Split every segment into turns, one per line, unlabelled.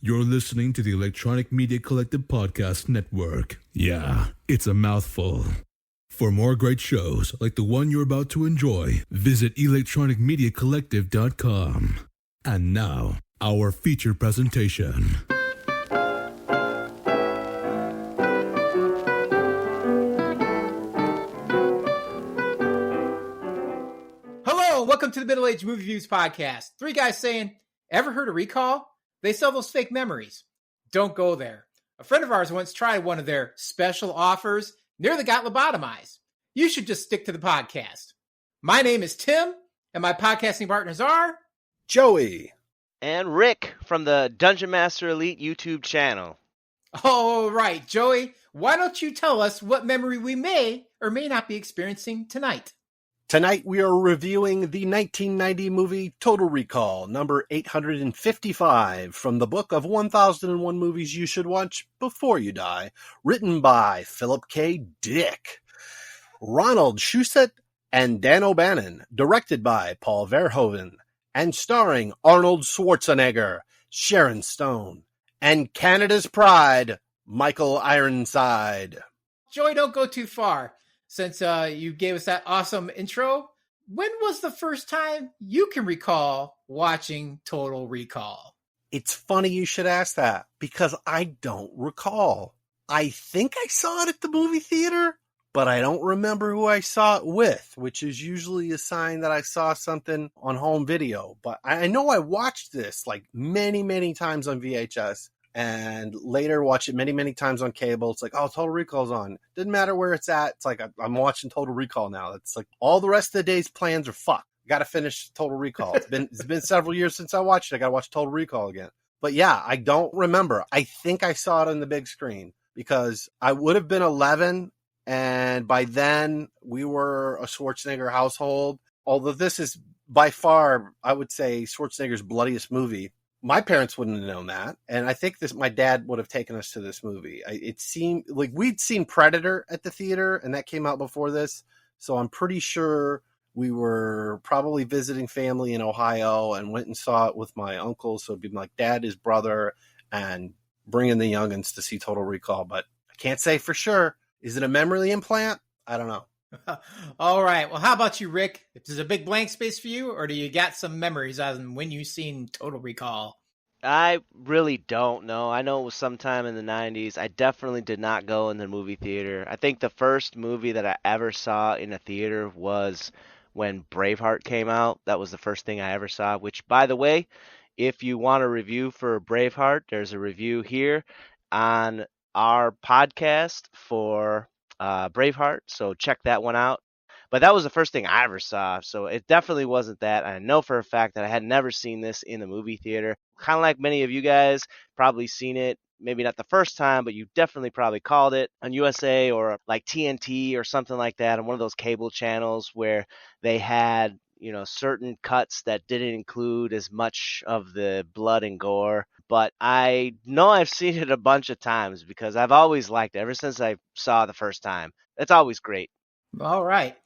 You're listening to the Electronic Media Collective Podcast Network. Yeah, it's a mouthful. For more great shows like the one you're about to enjoy, visit electronicmediacollective.com. And now, our feature presentation.
Hello, welcome to the Middle Age Movie Views Podcast. Three guys saying, ever heard of Recall? They sell those fake memories. Don't go there. A friend of ours once tried one of their special offers, nearly got lobotomized. You should just stick to the podcast. My name is Tim, and my podcasting partners are
Joey
and Rick from the Dungeon Master Elite YouTube channel.
All right, Joey, why don't you tell us what memory we may or may not be experiencing tonight?
Tonight we are reviewing the 1990 movie Total Recall, number 855, from the book of 1001 Movies You Should Watch Before You Die, written by Philp K. Dick, Ronald Shusett, and Dan O'Bannon, directed by Paul Verhoeven, and starring Arnold Schwarzenegger, Sharon Stone, and Canada's pride, Michael Ironside.
Joey, don't go too far. Since you gave us that awesome intro, when was the first time you can recall watching Total Recall?
It's funny you should ask that, because I don't recall. I think I saw it at the movie theater, but I don't remember who I saw it with, which is usually a sign that I saw something on home video. But I know I watched this like many, many times on VHS. And later watch it many, many times on cable. It's like, oh, Total Recall's on. Didn't matter where it's at. It's like, I'm watching Total Recall now. It's like all the rest of the day's plans are fucked. Got to finish Total Recall. It's been several years since I watched it. I got to watch Total Recall again. But yeah, I don't remember. I think I saw it on the big screen because I would have been 11. And by then we were a Schwarzenegger household. Although this is by far, I would say, Schwarzenegger's bloodiest movie. My parents wouldn't have known that. And I think my dad would have taken us to this movie. It seemed like we'd seen Predator at the theater and that came out before this. So I'm pretty sure we were probably visiting family in Ohio and went and saw it with my uncle. So it'd be like dad, his brother, and bringing the youngins to see Total Recall. But I can't say for sure. Is it a memory implant? I don't know.
All right. Well, how about you, Rick? Is there a big blank space for you, or do you got some memories on when you seen Total Recall?
I really don't know. I know it was sometime in the 90s. I definitely did not go in the movie theater. I think the first movie that I ever saw in a theater was when Braveheart came out. That was the first thing I ever saw, which, by the way, if you want a review for Braveheart, there's a review here on our podcast for Braveheart, so check that one out. But that was the first thing I ever saw, so it definitely wasn't that. I know for a fact that I had never seen this in the movie theater. Kind of like many of you guys, probably seen it, maybe not the first time, but you definitely probably called it on USA or like TNT or something like that on one of those cable channels where they had, certain cuts that didn't include as much of the blood and gore. But I know I've seen it a bunch of times because I've always liked it ever since I saw it the first time. It's always great.
All right.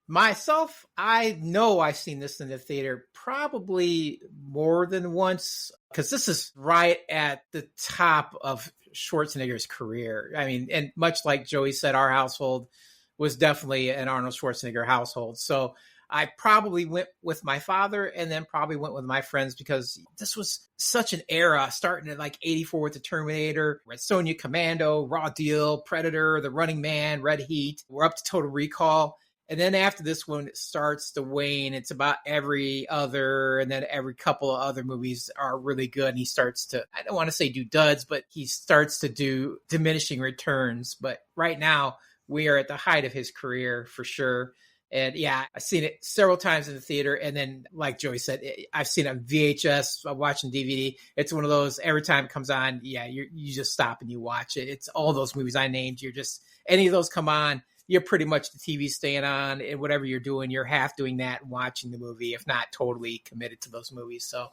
Myself, I know I've seen this in the theater probably more than once because this is right at the top of Schwarzenegger's career. I mean, and much like Joey said, our household was definitely an Arnold Schwarzenegger household. So I probably went with my father and then probably went with my friends because this was such an era, starting at like 84 with the Terminator, Red Sonja Commando, Raw Deal, Predator, The Running Man, Red Heat. We're up to Total Recall. And then after this one, it starts to wane. It's about every other, and then every couple of other movies are really good. And he starts to, I don't want to say do duds, but he starts to do diminishing returns. But right now, we are at the height of his career for sure. And yeah, I've seen it several times in the theater. And then, like Joey said, I've seen it on VHS, I'm watching DVD. It's one of those, every time it comes on, yeah, you just stop and you watch it. It's all those movies I named. You're just, any of those come on, you're pretty much the TV staying on, and whatever you're doing, you're half doing that and watching the movie, if not totally committed to those movies. So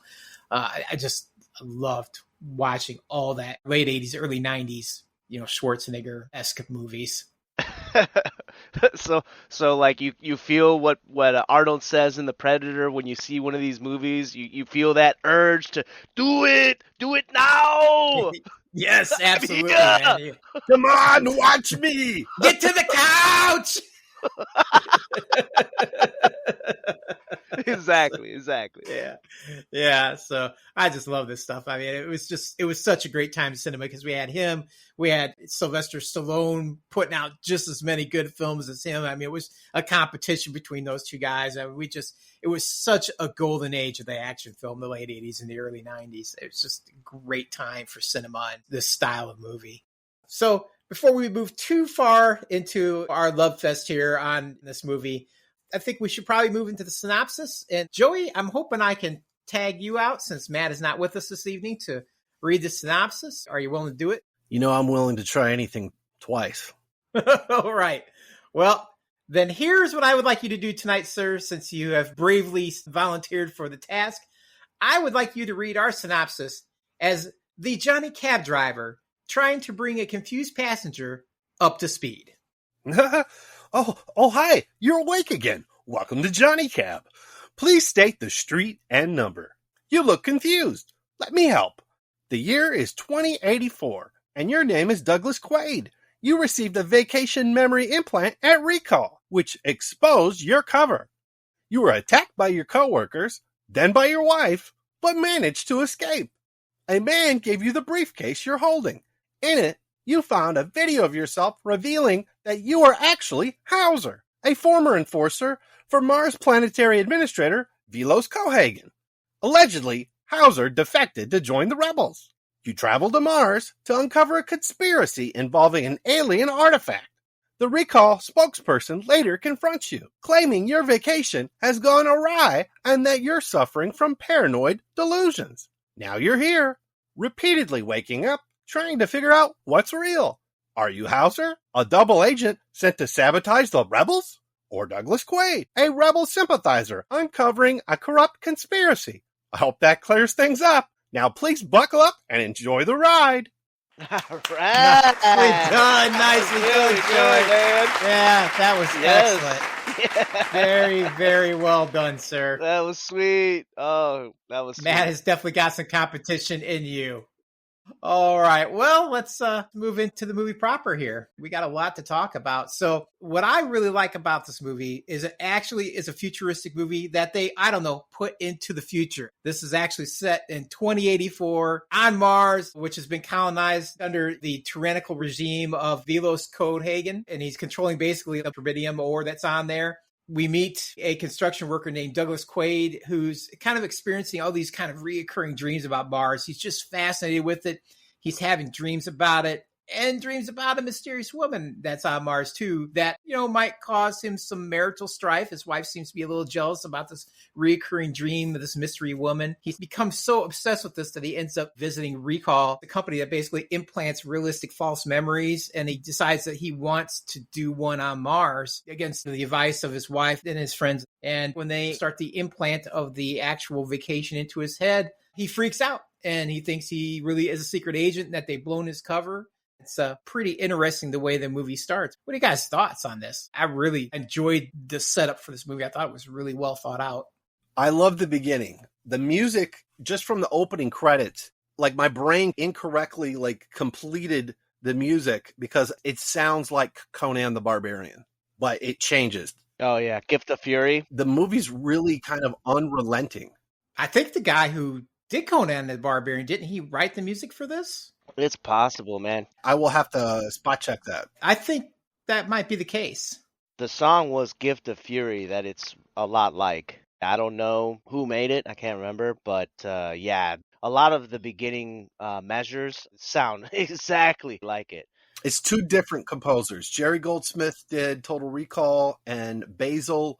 I just loved watching all that late 80s, early 90s, Schwarzenegger-esque movies.
So like you feel what Arnold says in The Predator when you see one of these movies, you feel that urge to do it now.
Yes, absolutely,
Yeah.
man.
Come on, watch me.
Get to the couch.
Exactly.
Yeah. So I just love this stuff. I mean, it was such a great time in cinema because we had him, we had Sylvester Stallone putting out just as many good films as him. I mean, it was a competition between those two guys. I mean, it was such a golden age of the action film, the late 80s and the early 90s. It was just a great time for cinema and this style of movie. So before we move too far into our love fest here on this movie, I think we should probably move into the synopsis. And Joey, I'm hoping I can tag you out since Matt is not with us this evening to read the synopsis. Are you willing to do it?
You know, I'm willing to try anything twice.
All right. Well, then here's what I would like you to do tonight, sir, since you have bravely volunteered for the task. I would like you to read our synopsis as the Johnny Cab driver trying to bring a confused passenger up to speed.
Oh, hi. You're awake again. Welcome to Johnny Cab. Please state the street and number. You look confused. Let me help. The year is 2084, and your name is Douglas Quaid. You received a vacation memory implant at recall, which exposed your cover. You were attacked by your coworkers, then by your wife, but managed to escape. A man gave you the briefcase you're holding. In it, you found a video of yourself revealing that you are actually Hauser, a former enforcer for Mars planetary administrator Velos Cohagen. Allegedly, Hauser defected to join the rebels. You travel to Mars to uncover a conspiracy involving an alien artifact. The recall spokesperson later confronts you, claiming your vacation has gone awry and that you're suffering from paranoid delusions. Now you're here, repeatedly waking up, trying to figure out what's real. Are you Hauser, a double agent sent to sabotage the rebels? Or Douglas Quaid, a rebel sympathizer uncovering a corrupt conspiracy? I hope that clears things up. Now please buckle up and enjoy the ride.
All right.
Nicely done, Joey.
Man.
Yeah, that was excellent.
Yeah.
Very, very well done, sir.
That was sweet. Oh, that was sweet.
Matt has definitely got some competition in you. All right. Well, let's move into the movie proper here. We got a lot to talk about. So what I really like about this movie is it actually is a futuristic movie that they, put into the future. This is actually set in 2084 on Mars, which has been colonized under the tyrannical regime of Velos Cohagen. And he's controlling basically the rubidium ore that's on there. We meet a construction worker named Douglas Quaid, who's kind of experiencing all these kind of reoccurring dreams about Mars. He's just fascinated with it. He's having dreams about it and dreams about a mysterious woman that's on Mars too that, might cause him some marital strife. His wife seems to be a little jealous about this reoccurring dream of this mystery woman. He's become so obsessed with this that he ends up visiting Recall, the company that basically implants realistic false memories. And he decides that he wants to do one on Mars against the advice of his wife and his friends. And when they start the implant of the actual vacation into his head, he freaks out and he thinks he really is a secret agent and that they've blown his cover. It's pretty interesting the way the movie starts. What are you guys' thoughts on this? I really enjoyed the setup for this movie. I thought it was really well thought out.
I love the beginning. The music, just from the opening credits, like my brain incorrectly completed the music because it sounds like Conan the Barbarian, but it changes.
Oh, yeah. Gift of Fury.
The movie's really kind of unrelenting.
I think the guy who did Conan the Barbarian, didn't he write the music for this?
It's possible, man.
I will have to spot check that.
I think that might be the case.
The song was Gift of Fury that it's a lot like. I don't know who made it. I can't remember. But yeah, a lot of the beginning measures sound exactly like it.
It's two different composers. Jerry Goldsmith did Total Recall and Basil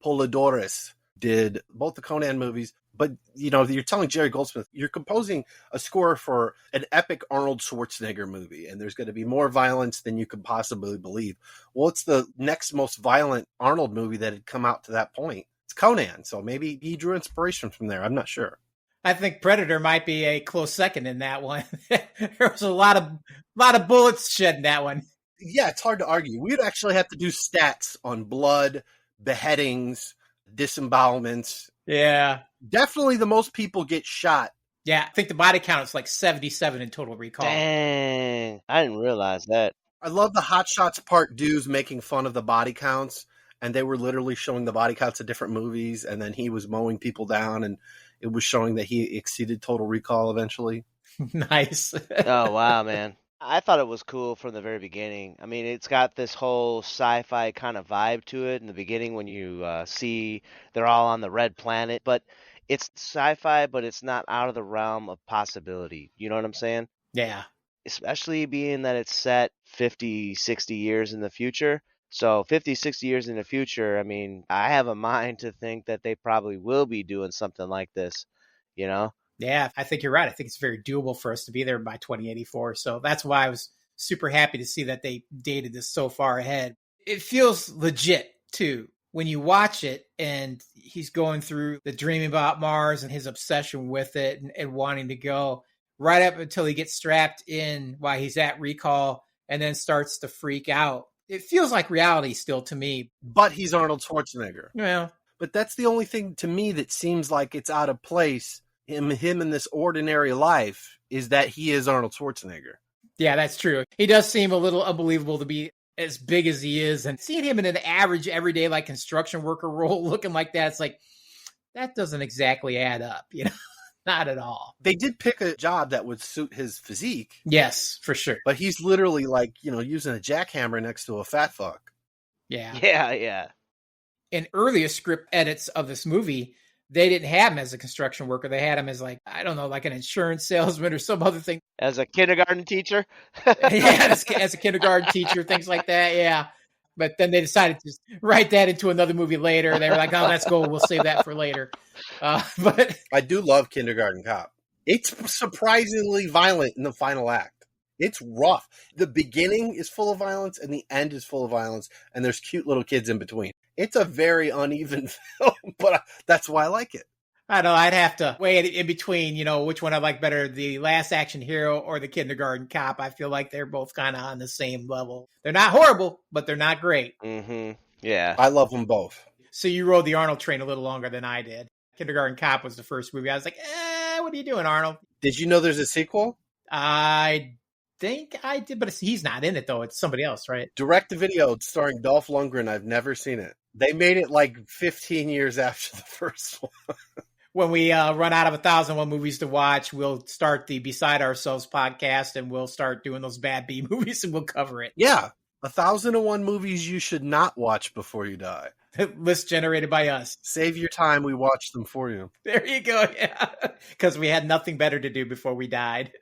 Polidorus did both the Conan movies. But, you're telling Jerry Goldsmith, you're composing a score for an epic Arnold Schwarzenegger movie, and there's going to be more violence than you could possibly believe. Well, it's the next most violent Arnold movie that had come out to that point. It's Conan, so maybe he drew inspiration from there. I'm not sure.
I think Predator might be a close second in that one. There was a lot of bullets shed in that one.
Yeah, it's hard to argue. We'd actually have to do stats on blood, beheadings, disembowelments.
Yeah.
Definitely the most people get shot.
Yeah, I think the body count is like 77 in Total Recall.
Dang, I didn't realize that.
I love the Hot Shots Part Dudes making fun of the body counts, and they were literally showing the body counts of different movies, and then he was mowing people down, and it was showing that he exceeded Total Recall eventually.
Nice.
Oh, wow, man. I thought it was cool from the very beginning. I mean, it's got this whole sci-fi kind of vibe to it in the beginning when you see they're all on the red planet, but it's sci-fi, but it's not out of the realm of possibility. You know what I'm saying?
Yeah.
Especially being that it's set 50, 60 years in the future. So 50, 60 years in the future, I mean, I have a mind to think that they probably will be doing something like this, you know?
Yeah, I think you're right. I think it's very doable for us to be there by 2084. So that's why I was super happy to see that they dated this so far ahead. It feels legit too when you watch it and he's going through the dreaming about Mars and his obsession with it and wanting to go right up until he gets strapped in while he's at recall and then starts to freak out. It feels like reality still to me.
But he's Arnold Schwarzenegger.
Well,
But that's the only thing to me that seems like it's out of place. Him in this ordinary life is that he is Arnold Schwarzenegger.
yeah, that's true. He does seem a little unbelievable to be as big as he is. And seeing him in an average, everyday, like construction worker role looking like that, it's like, that doesn't exactly add up, you know? Not at all.
They did pick a job that would suit his physique,
Yes, for sure.
but he's literally like, using a jackhammer next to a fat fuck.
Yeah.
Yeah.
In earlier script edits of this movie, they didn't have him as a construction worker. They had him as like, I don't know, like an insurance salesman or some other thing.
As a kindergarten teacher?
Yeah, as a kindergarten teacher, things like that. Yeah. But then they decided to write that into another movie later. They were like, oh, that's cool. We'll save that for later. But
I do love Kindergarten Cop. It's surprisingly violent in the final act. It's rough. The beginning is full of violence and the end is full of violence, and there's cute little kids in between. It's a very uneven film, but that's why I like it.
I don't know. I'd have to weigh it in between, which one I like better, the Last Action Hero or the Kindergarten Cop. I feel like they're both kind of on the same level. They're not horrible, but they're not great.
Mm-hmm. Yeah.
I love them both.
So you rode the Arnold train a little longer than I did. Kindergarten Cop was the first movie. I was like, what are you doing, Arnold?
Did you know there's a sequel?
I think I did, but he's not in it, though. It's somebody else, right?
Direct-to-video starring Dolph Lundgren. I've never seen it. They made it like 15 years after the first one.
When we run out of 1,001 movies to watch, we'll start the Beside Ourselves podcast, and we'll start doing those bad B movies, and we'll cover it.
Yeah, 1,001 movies you should not watch before you die.
List generated by us.
Save your time. We watch them for you.
There you go. Yeah, because we had nothing better to do before we died.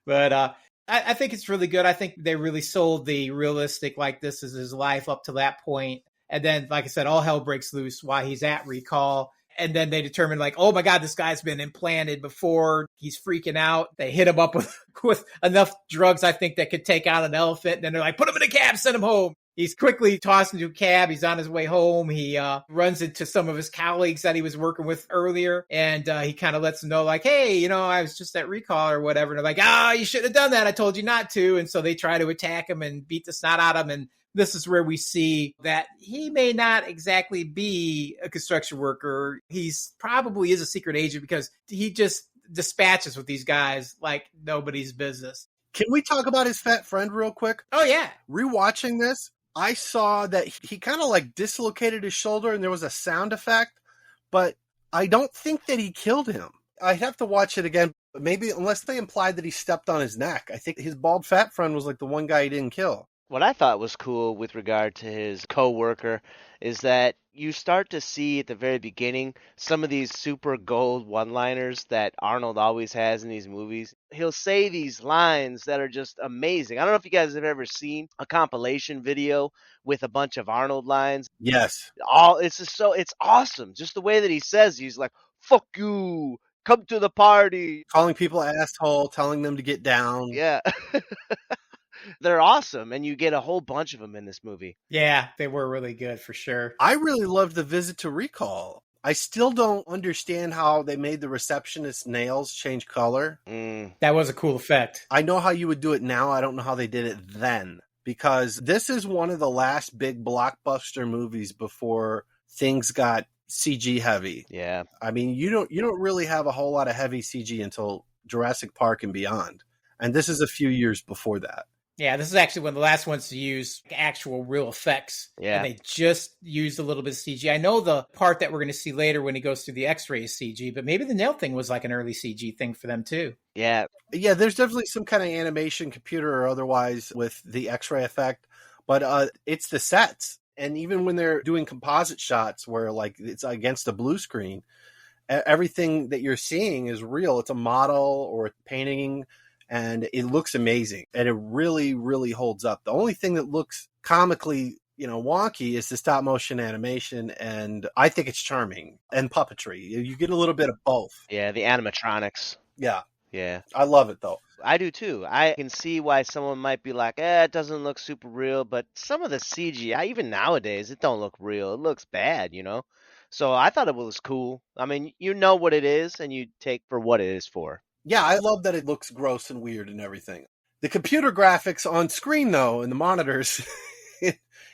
But I think it's really good. I think they really sold the realistic, like this is his life up to that point. And then, like I said, all hell breaks loose while he's at recall. And then they determine, like, oh my God, this guy's been implanted before. He's freaking out. They hit him up with enough drugs, I think, that could take out an elephant. And then they're like, put him in a cab, send him home. He's quickly tossed into a cab. He's on his way home. He runs into some of his colleagues that he was working with earlier. And he kind of lets them know, like, hey, I was just at recall or whatever. And they're like, you shouldn't have done that. I told you not to. And so they try to attack him and beat the snot out of him. And this is where we see that he may not exactly be a construction worker. He's probably is a secret agent because he just dispatches with these guys like nobody's business.
Can we talk about his fat friend real quick?
Oh, yeah.
Rewatching this, I saw that he kind of like dislocated his shoulder and there was a sound effect, but I don't think that he killed him. I'd have to watch it again, but maybe unless they implied that he stepped on his neck. I think his bald fat friend was like the one guy he didn't kill.
What I thought was cool with regard to his co-worker is that you start to see at the very beginning some of these super gold one-liners that Arnold always has in these movies. He'll say these lines that are just amazing. I don't know if you guys have ever seen a compilation video with a bunch of Arnold lines.
Yes.
It's awesome. Just the way that he says, he's like, fuck you, come to the party.
Calling people asshole, telling them to get down.
Yeah. They're awesome, and you get a whole bunch of them in this movie.
Yeah, they were really good for sure.
I really loved the visit to recall. I still don't understand how they made the receptionist's nails change color.
That was a cool effect.
I know how you would do it now. I don't know how they did it then, because this is one of the last big blockbuster movies before things got CG heavy.
Yeah.
I mean, you don't really have a whole lot of heavy CG until Jurassic Park and beyond. And this is a few years before that.
Yeah, this is actually one of the last ones to use actual real effects.
Yeah.
And they just used a little bit of CG. I know the part that we're going to see later when he goes through the X-ray is CG, but maybe the nail thing was like an early CG thing for them too.
Yeah.
Yeah, there's definitely some kind of animation, computer or otherwise, with the X-ray effect. But it's the sets. And even when they're doing composite shots where like it's against a blue screen, everything that you're seeing is real. It's a model or a painting. And it looks amazing, and it really, really holds up. The only thing that looks comically, wonky is the stop motion animation, and I think it's charming, and puppetry. You get a little bit of both.
Yeah, the animatronics.
Yeah.
Yeah.
I love it, though.
I do too. I can see why someone might be like, it doesn't look super real, but some of the CGI, even nowadays, it don't look real. It looks bad, So I thought it was cool. I mean, you know what it is, and you take for what it is for.
Yeah, I love that it looks gross and weird and everything. The computer graphics on screen, though, and the monitors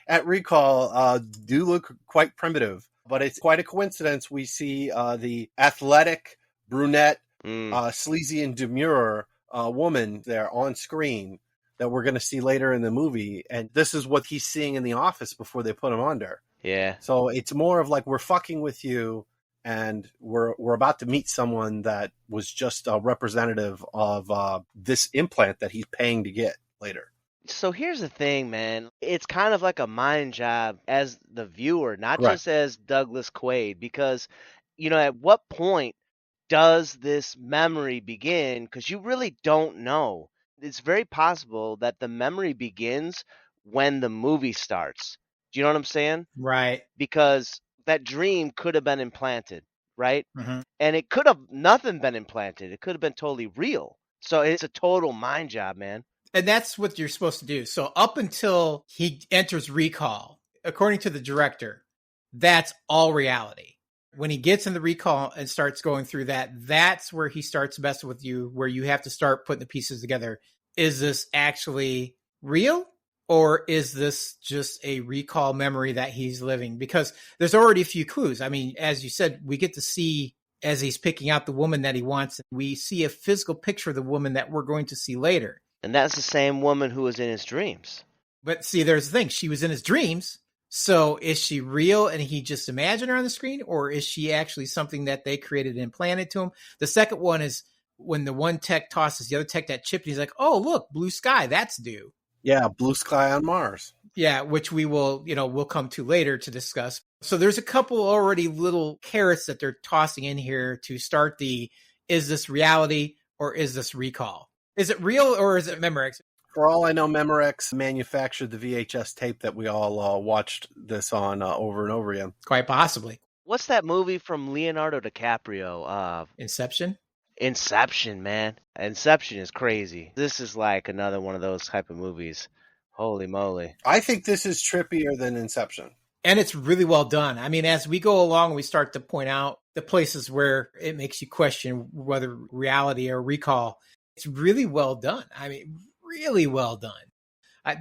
at Recall do look quite primitive. But it's quite a coincidence. We see the athletic, brunette, sleazy and demure woman there on screen that we're going to see later in the movie. And this is what he's seeing in the office before they put him under.
Yeah.
So it's more of like, we're fucking with you. And we're about to meet someone that was just a representative of this implant that he's paying to get later.
So here's the thing, man. It's kind of like a mind job as the viewer, not just as Douglas Quaid, because, at what point does this memory begin? Because you really don't know. It's very possible that the memory begins when the movie starts. Do you know what I'm saying?
Right.
Because that dream could have been implanted, right?
Mm-hmm.
And it could have nothing been implanted. It could have been totally real. So it's a total mind job, man.
And that's what you're supposed to do. So up until he enters Recall, according to the director, that's all reality. When he gets in the Recall and starts going through that, that's where he starts messing with you, where you have to start putting the pieces together. Is this actually real? Or is this just a recall memory that he's living? Because there's already a few clues. I mean, as you said, we get to see, as he's picking out the woman that he wants, we see a physical picture of the woman that we're going to see later.
And that's the same woman who was in his dreams.
But see, there's the thing. She was in his dreams. So is she real and he just imagined her on the screen? Or is she actually something that they created and implanted to him? The second one is when the one tech tosses the other tech that chip, and he's like, oh, look, blue sky, that's due.
Yeah, blue sky on Mars.
Yeah, which we will, we'll come to later to discuss. So there's a couple already little carrots that they're tossing in here to start is this reality or is this recall? Is it real or is it Memorex?
For all I know, Memorex manufactured the VHS tape that we all watched this on over and over again.
Quite possibly.
What's that movie from Leonardo DiCaprio?
Inception?
Inception, man. Inception is crazy. This is like another one of those type of movies. Holy moly.
I think this is trippier than Inception.
And it's really well done. I mean, as we go along, we start to point out the places where it makes you question whether reality or recall. It's really well done. I mean, really well done.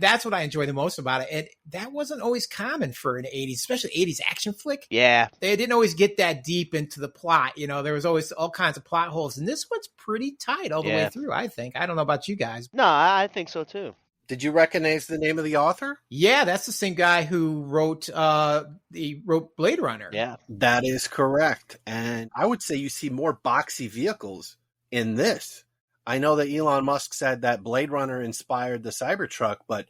That's what I enjoy the most about it. And that wasn't always common for an 80s, especially 80s action flick.
Yeah.
They didn't always get that deep into the plot. There was always all kinds of plot holes. And this one's pretty tight all the way through, I think. I don't know about you guys.
No, I think so too.
Did you recognize the name of the author?
Yeah, that's the same guy who wrote Blade Runner.
Yeah.
That is correct. And I would say you see more boxy vehicles in this. I know that Elon Musk said that Blade Runner inspired the Cybertruck, but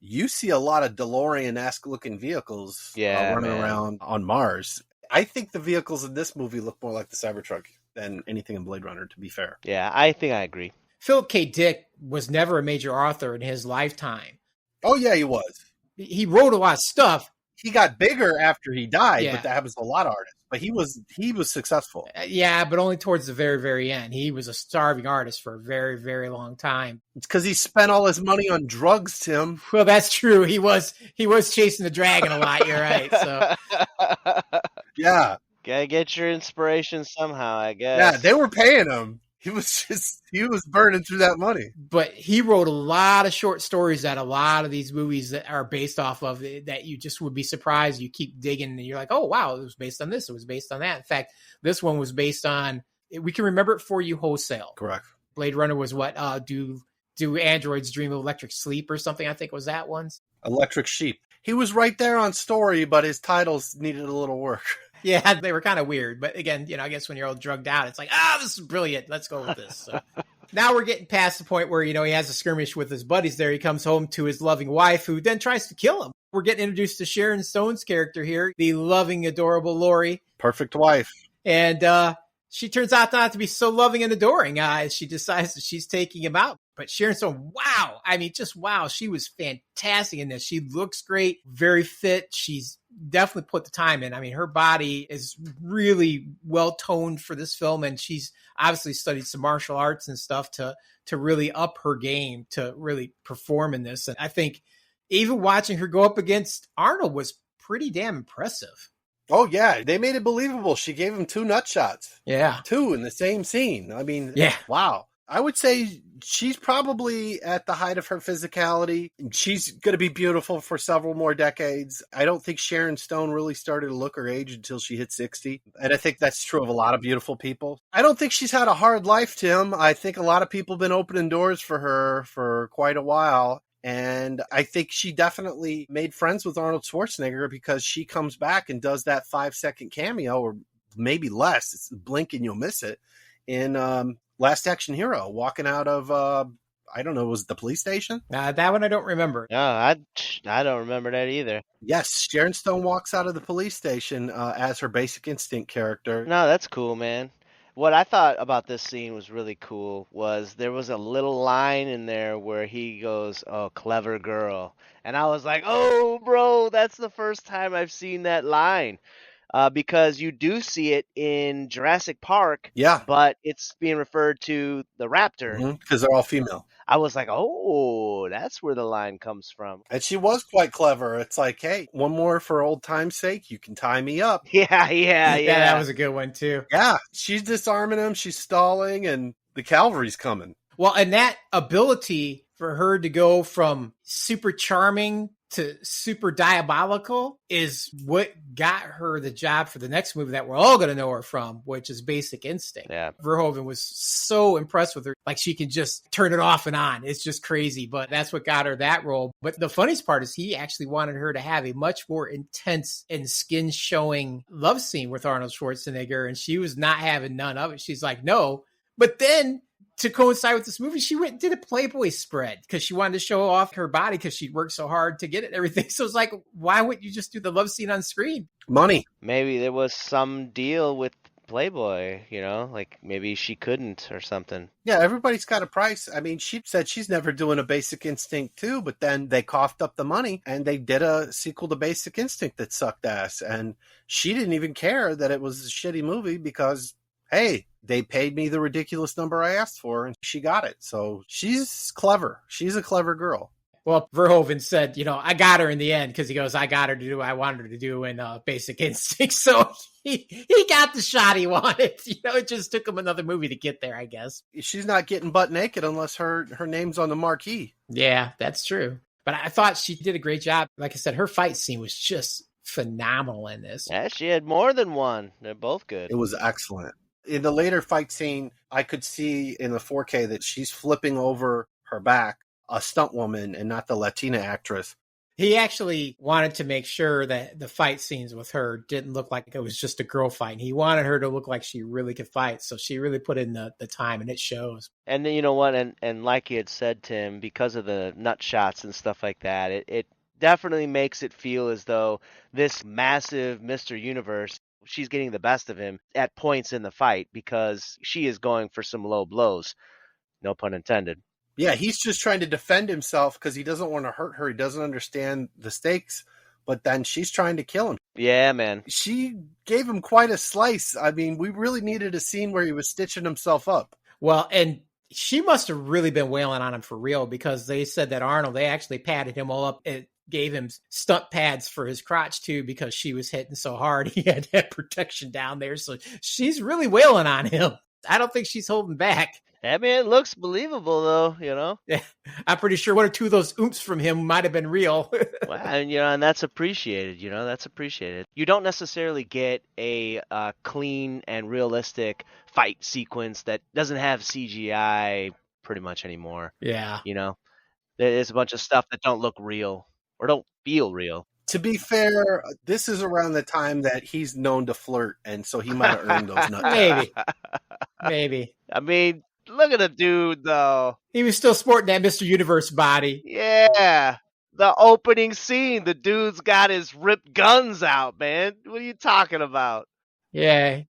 you see a lot of DeLorean-esque looking vehicles running around on Mars. I think the vehicles in this movie look more like the Cybertruck than anything in Blade Runner, to be fair.
Yeah, I think I agree.
Philp K. Dick was never a major author in his lifetime.
Oh, yeah, he was.
He wrote a lot of stuff.
He got bigger after he died, but that happens to a lot of artists. But he was successful.
Yeah, but only towards the very, very end. He was a starving artist for a very, very long time.
It's because he spent all his money on drugs, Tim.
Well, that's true. He was chasing the dragon a lot. You're right. So
yeah.
Gotta get your inspiration somehow, I guess.
Yeah, they were paying him. He was burning through that money.
But he wrote a lot of short stories that a lot of these movies that are based off of that you just would be surprised. You keep digging and you're like, oh, wow, it was based on this. It was based on that. In fact, this one was based on, We Can Remember It For You Wholesale.
Correct.
Blade Runner was what? Do androids dream of electric sleep or something? I think was that one.
Electric Sheep. He was right there on story, but his titles needed a little work.
Yeah, they were kind of weird. But again, I guess when you're all drugged out, it's like, this is brilliant. Let's go with this. So now we're getting past the point where, he has a skirmish with his buddies there. He comes home to his loving wife, who then tries to kill him. We're getting introduced to Sharon Stone's character here, the loving, adorable Laurie.
Perfect wife.
And she turns out not to be so loving and adoring as she decides that she's taking him out. But Sharon Stone, wow. I mean, just wow. She was fantastic in this. She looks great, very fit. She's definitely put the time in. I mean, her body is really well toned for this film. And she's obviously studied some martial arts and stuff to really up her game, to really perform in this. And I think even watching her go up against Arnold was pretty damn impressive.
Oh, yeah. They made it believable. She gave him 2 nut shots.
Yeah.
2 in the same scene. I mean,
yeah.
Wow. I would say she's probably at the height of her physicality. She's going to be beautiful for several more decades. I don't think Sharon Stone really started to look her age until she hit 60. And I think that's true of a lot of beautiful people. I don't think she's had a hard life, Tim. I think a lot of people have been opening doors for her for quite a while. And I think she definitely made friends with Arnold Schwarzenegger because she comes back and does that 5-second cameo, or maybe less. It's a blink and you'll miss it, in Last Action Hero, walking out of, I don't know, was it the police station?
That one I don't remember.
No, I don't remember that either.
Yes, Sharon Stone walks out of the police station as her Basic Instinct character.
No, that's cool, man. What I thought about this scene was really cool was there was a little line in there where he goes, "Oh, clever girl." And I was like, oh, bro, that's the first time I've seen that line. Because you do see it in Jurassic Park,
Yeah,
but it's being referred to the raptor.
because they're all female.
I was like, oh, that's where the line comes from.
And she was quite clever. It's like, hey, one more for old time's sake. You can tie me up.
Yeah.
Yeah, that was a good one too.
Yeah, she's disarming him. She's stalling, and the cavalry's coming.
Well, and that ability for her to go from super charming to super diabolical is what got her the job for the next movie that we're all going to know her from, which is Basic Instinct.
Yeah.
Verhoeven was so impressed with her. Like, she can just turn it off and on. It's just crazy. But that's what got her that role. But the funniest part is he actually wanted her to have a much more intense and skin showing love scene with Arnold Schwarzenegger. And she was not having none of it. She's like, no. But then, to coincide with this movie, she went and did a Playboy spread because she wanted to show off her body because she'd worked so hard to get it and everything. So it's like, why wouldn't you just do the love scene on screen?
Money.
Maybe there was some deal with Playboy, like maybe she couldn't or something.
Yeah, everybody's got a price. I mean, she said she's never doing a Basic Instinct 2, but then they coughed up the money and they did a sequel to Basic Instinct that sucked ass. And she didn't even care that it was a shitty movie because, hey, they paid me the ridiculous number I asked for, and she got it. So she's clever. She's a clever girl.
Well, Verhoeven said, I got her in the end because he goes, I got her to do what I wanted her to do in Basic Instinct. So he got the shot he wanted. It just took him another movie to get there, I guess.
She's not getting butt naked unless her name's on the marquee.
Yeah, that's true. But I thought she did a great job. Like I said, her fight scene was just phenomenal in this.
Yeah, she had more than one. They're both good.
It was excellent. In the later fight scene, I could see in the 4K that she's flipping over her back, a stunt woman and not the Latina actress.
He actually wanted to make sure that the fight scenes with her didn't look like it was just a girl fight. He wanted her to look like she really could fight. So she really put in the time, and it shows.
And then, you know what? And like you had said, Tim, because of the nut shots and stuff like that, it definitely makes it feel as though this massive Mr. Universe, she's getting the best of him at points in the fight because she is going for some low blows. No pun intended.
Yeah, he's just trying to defend himself because he doesn't want to hurt her. He doesn't understand the stakes, but then she's trying to kill him.
Yeah, man.
She gave him quite a slice. I mean, we really needed a scene where he was stitching himself up.
Well, and she must have really been wailing on him for real because they said that Arnold, they actually patted him all up at gave him stunt pads for his crotch too, because she was hitting so hard. He had to have protection down there. So she's really wailing on him. I don't think she's holding back.
I mean, it looks believable though, you know?
Yeah, I'm pretty sure one or two of those oomph from him might have been real.
Well, and, you know, and that's appreciated, you know, that's appreciated. You don't necessarily get a clean and realistic fight sequence that doesn't have CGI pretty much anymore.
Yeah.
You know, there's a bunch of stuff that don't look real or don't feel real.
To be fair, this is around the time that he's known to flirt, and so he might have earned those nuts.
Maybe.
I mean, look at the dude, though.
He was still sporting that Mr. Universe body.
Yeah. The opening scene, the dude's got his ripped guns out, man. What are you talking about?
Yeah.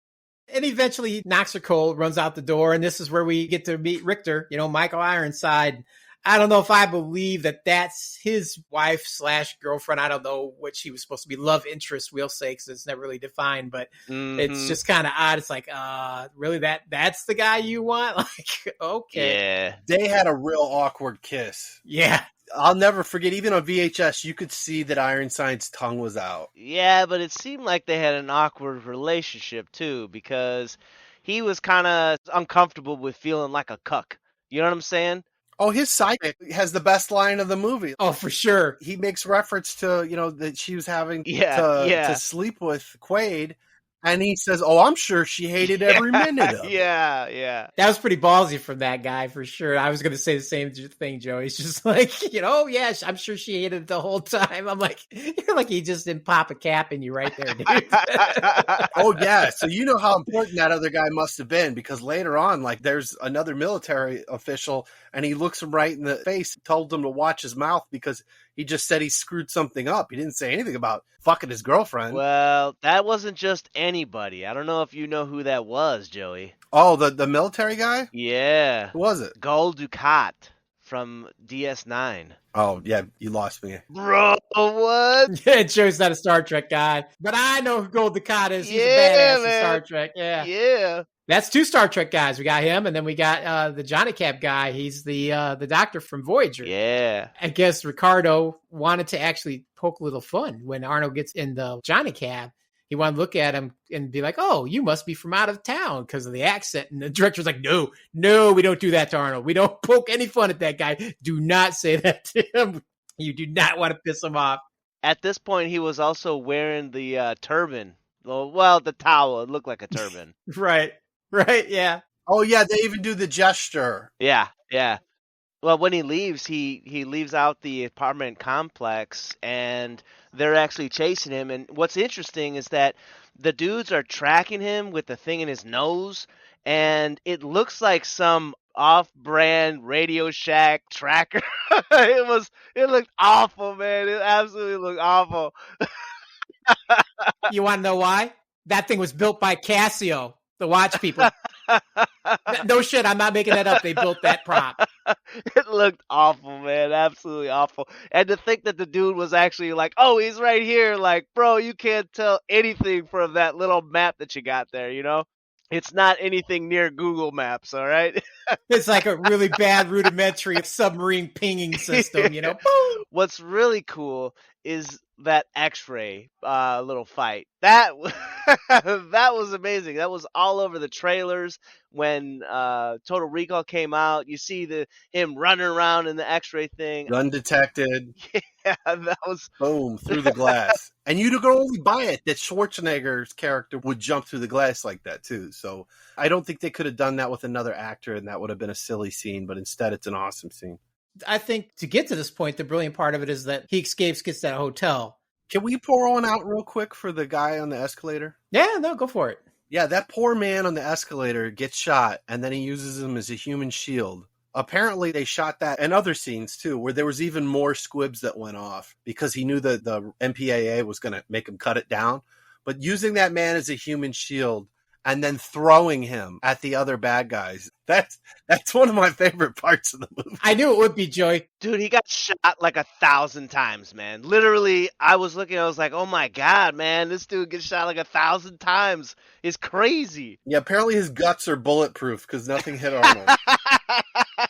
And eventually he knocks her cold, runs out the door, and this is where we get to meet Richter, Michael Ironside. I don't know if I believe that that's his wife / girlfriend. I don't know what she was supposed to be. Love interest, we'll say, because it's never really defined, but it's just kind of odd. It's like, really, that's the guy you want? Like, okay.
Yeah.
They had a real awkward kiss.
Yeah.
I'll never forget, even on VHS, you could see that Ironside's tongue was out.
Yeah, but it seemed like they had an awkward relationship, too, because he was kind of uncomfortable with feeling like a cuck. You know what I'm saying?
Oh, his sidekick has the best line of the movie.
Oh, for sure.
He makes reference to, that she was having
to
sleep with Quaid. And he says, "Oh, I'm sure she hated every minute of it."
Yeah.
That was pretty ballsy from that guy, for sure. I was going to say the same thing, Joe. He's just like, yeah, I'm sure she hated it the whole time. I'm like, you're like, he just didn't pop a cap in you right there, dude.
Oh, yeah. So you know how important that other guy must have been, because later on, like, there's another military official, and he looks him right in the face, told him to watch his mouth because he just said he screwed something up. He didn't say anything about fucking his girlfriend.
Well, that wasn't just anybody. I don't know if you know who that was, Joey.
Oh, the military guy?
Yeah.
Who was it?
Gul Dukat from DS9.
Oh, yeah, you lost me.
Bro, what?
Yeah, Joe's not a Star Trek guy. But I know who Gul Dukat is. He's a badass in Star Trek.
Yeah.
That's 2 Star Trek guys. We got him, and then we got the Johnny Cab guy. He's the doctor from Voyager.
Yeah.
I guess Ricardo wanted to actually poke a little fun when Arnold gets in the Johnny Cab. He wanted to look at him and be like, "Oh, you must be from out of town," because of the accent. And the director's like, No, we don't do that to Arnold. We don't poke any fun at that guy. Do not say that to him. You do not want to piss him off.
At this point, he was also wearing the turban. Well, the towel. It looked like a turban.
Right, yeah.
Oh, yeah, they even do the gesture.
Yeah. Well, when he leaves, he leaves out the apartment complex, and they're actually chasing him. And what's interesting is that the dudes are tracking him with the thing in his nose, and it looks like some off-brand Radio Shack tracker. It looked awful, man. It absolutely looked awful.
You want to know why? That thing was built by Casio, the watch people. No shit, I'm not making that up. They built that prop.
It looked awful, man. Absolutely awful. And to think that the dude was actually like, "Oh, he's right here." Like, bro, you can't tell anything from that little map that you got there, you know? It's not anything near Google Maps, all right?
It's like a really bad rudimentary submarine pinging system, you know?
What's really cool is that X-ray little fight. That that was amazing. That was all over the trailers when Total Recall came out. You see him running around in the X-ray thing.
Undetected.
Yeah, that was
boom through the glass. And you could only buy it that Schwarzenegger's character would jump through the glass like that too. So I don't think they could have done that with another actor, and that would have been a silly scene. But instead, it's an awesome scene.
I think to get to this point, the brilliant part of it is that he escapes, gets to that hotel.
Can we pour one out real quick for the guy on the escalator?
Yeah, no, go for it.
Yeah, that poor man on the escalator gets shot, and then he uses him as a human shield. Apparently, they shot that in other scenes, too, where there was even more squibs that went off because he knew that the MPAA was going to make him cut it down. But using that man as a human shield and then throwing him at the other bad guys, that's one of my favorite parts of the movie.
I knew it would be, Joey.
Dude, he got shot like 1,000 times, man. Literally, I was looking, I was like, oh my God, man, this dude gets shot like 1,000 times. It's crazy.
Yeah, apparently his guts are bulletproof because nothing hit Arnold.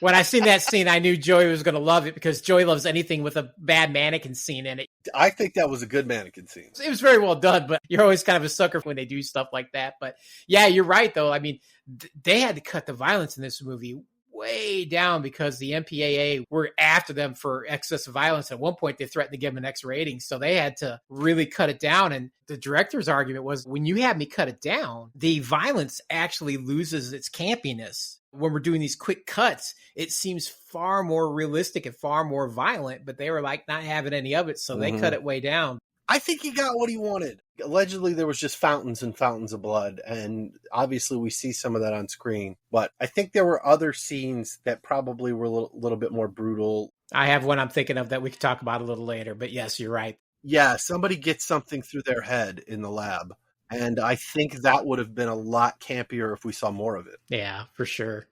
When I seen that scene, I knew Joey was going to love it because Joey loves anything with a bad mannequin scene in it.
I think that was a good mannequin scene.
It was very well done, but you're always kind of a sucker when they do stuff like that. But yeah, you're right, though. I mean, they had to cut the violence in this movie way down because the MPAA were after them for excessive violence. At one point, they threatened to give them an X rating. So they had to really cut it down. And the director's argument was, when you have me cut it down, the violence actually loses its campiness. When we're doing these quick cuts, it seems far more realistic and far more violent, but they were like not having any of it. So they cut it way down.
I think he got what he wanted. Allegedly, there was just fountains and fountains of blood, and obviously we see some of that on screen. But I think there were other scenes that probably were a little bit more brutal.
I have one I'm thinking of that we could talk about a little later, but yes, you're right.
Yeah, somebody gets something through their head in the lab, and I think that would have been a lot campier if we saw more of it.
Yeah, for sure.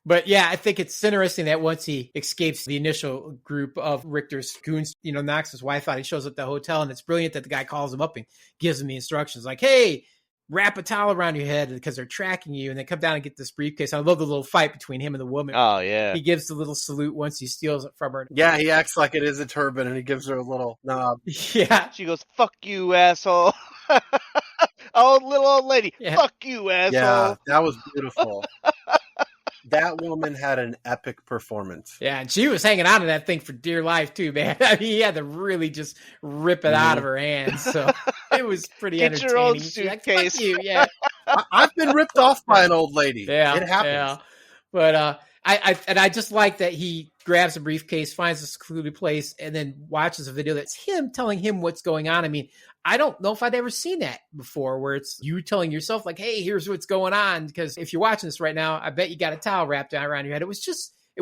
But yeah, I think it's interesting that once he escapes the initial group of Richter's goons, knocks his wife out, he shows up at the hotel, and it's brilliant that the guy calls him up and gives him the instructions like, hey, wrap a towel around your head because they're tracking you, and they come down and get this briefcase. I love the little fight between him and the woman.
Oh, yeah.
He gives the little salute once he steels it from her.
Yeah, he acts like it is a turban, and he gives her a little nod.
Yeah.
She goes, fuck you, asshole. Oh, little old lady. Yeah. Fuck you, asshole.
Yeah, that was beautiful. That woman had an epic performance.
Yeah, and she was hanging on to that thing for dear life, too, man. I mean, he had to really just rip it out of her hands. So it was pretty entertaining.
Your own
She's like,
suitcase.
fuck you, yeah.
I've been ripped off by an old lady.
Yeah,
it happens.
Yeah. But I just like that he grabs a briefcase, finds a secluded place, and then watches a video that's him telling him what's going on. I mean, I don't know if I'd ever seen that before, where it's you telling yourself like, hey, here's what's going on. Because if you're watching this right now, I bet you got a towel wrapped around your head. It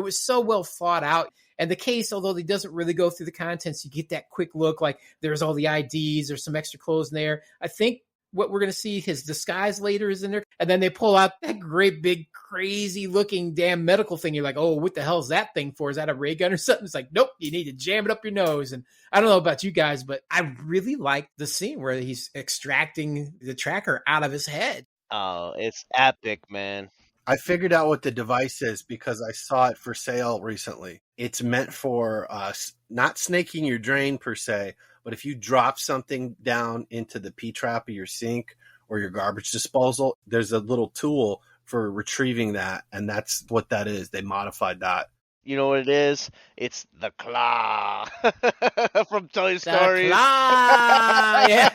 was so well thought out. And the case, although he doesn't really go through the contents, you get that quick look, like there's all the IDs, there's some extra clothes in there. I think what we're going to see, his disguise later is in there. And then they pull out that great big crazy looking damn medical thing. You're like, oh, what the hell is that thing for? Is that a ray gun or something? It's like, nope, you need to jam it up your nose. And I don't know about you guys, but I really like the scene where he's extracting the tracker out of his head.
Oh, it's epic, man.
I figured out what the device is because I saw it for sale recently. It's meant for not snaking your drain per se, but if you drop something down into the P-trap of your sink or your garbage disposal, there's a little tool for retrieving that, and that's what that is. They modified that.
You know what it is? It's the claw from Toy Story.
Yeah.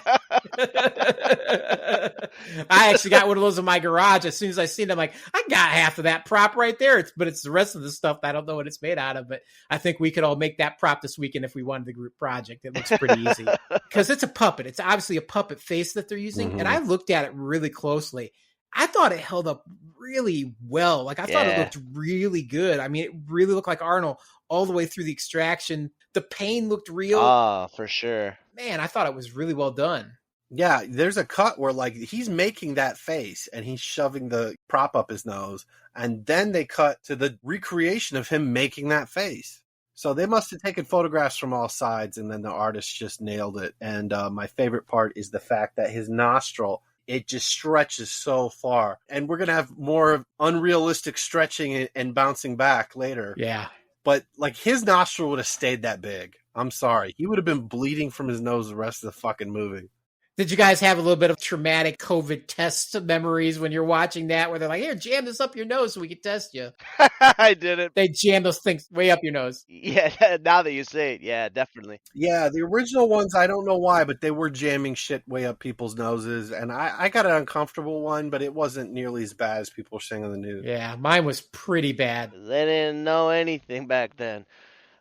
I actually got one of those in my garage. As soon as I seen it, I'm like, I got half of that prop right there. But it's the rest of the stuff that I don't know what it's made out of. But I think we could all make that prop this weekend if we wanted the group project. It looks pretty easy because it's a puppet. It's obviously a puppet face that they're using. Mm-hmm. And I looked at it really closely. I thought it held up really well. Like, I thought it looked really good. I mean, it really looked like Arnold all the way through the extraction. The pain looked real.
Oh, for sure.
Man, I thought it was really well done.
Yeah, there's a cut where, like, he's making that face and he's shoving the prop up his nose. And then they cut to the recreation of him making that face. So they must have taken photographs from all sides, and then the artist just nailed it. And my favorite part is the fact that his nostril, it just stretches so far. And we're going to have more unrealistic stretching and bouncing back later.
Yeah.
But like his nostril would have stayed that big. I'm sorry. He would have been bleeding from his nose the rest of the fucking movie.
Did you guys have a little bit of traumatic COVID test memories when you're watching that, where they're like, here, jam this up your nose so we can test you?
I did it.
They jam those things way up your nose.
Yeah, now that you say it, yeah, definitely.
Yeah, the original ones, I don't know why, but they were jamming shit way up people's noses. And I got an uncomfortable one, but it wasn't nearly as bad as people were saying on the news.
Yeah, mine was pretty bad.
They didn't know anything back then.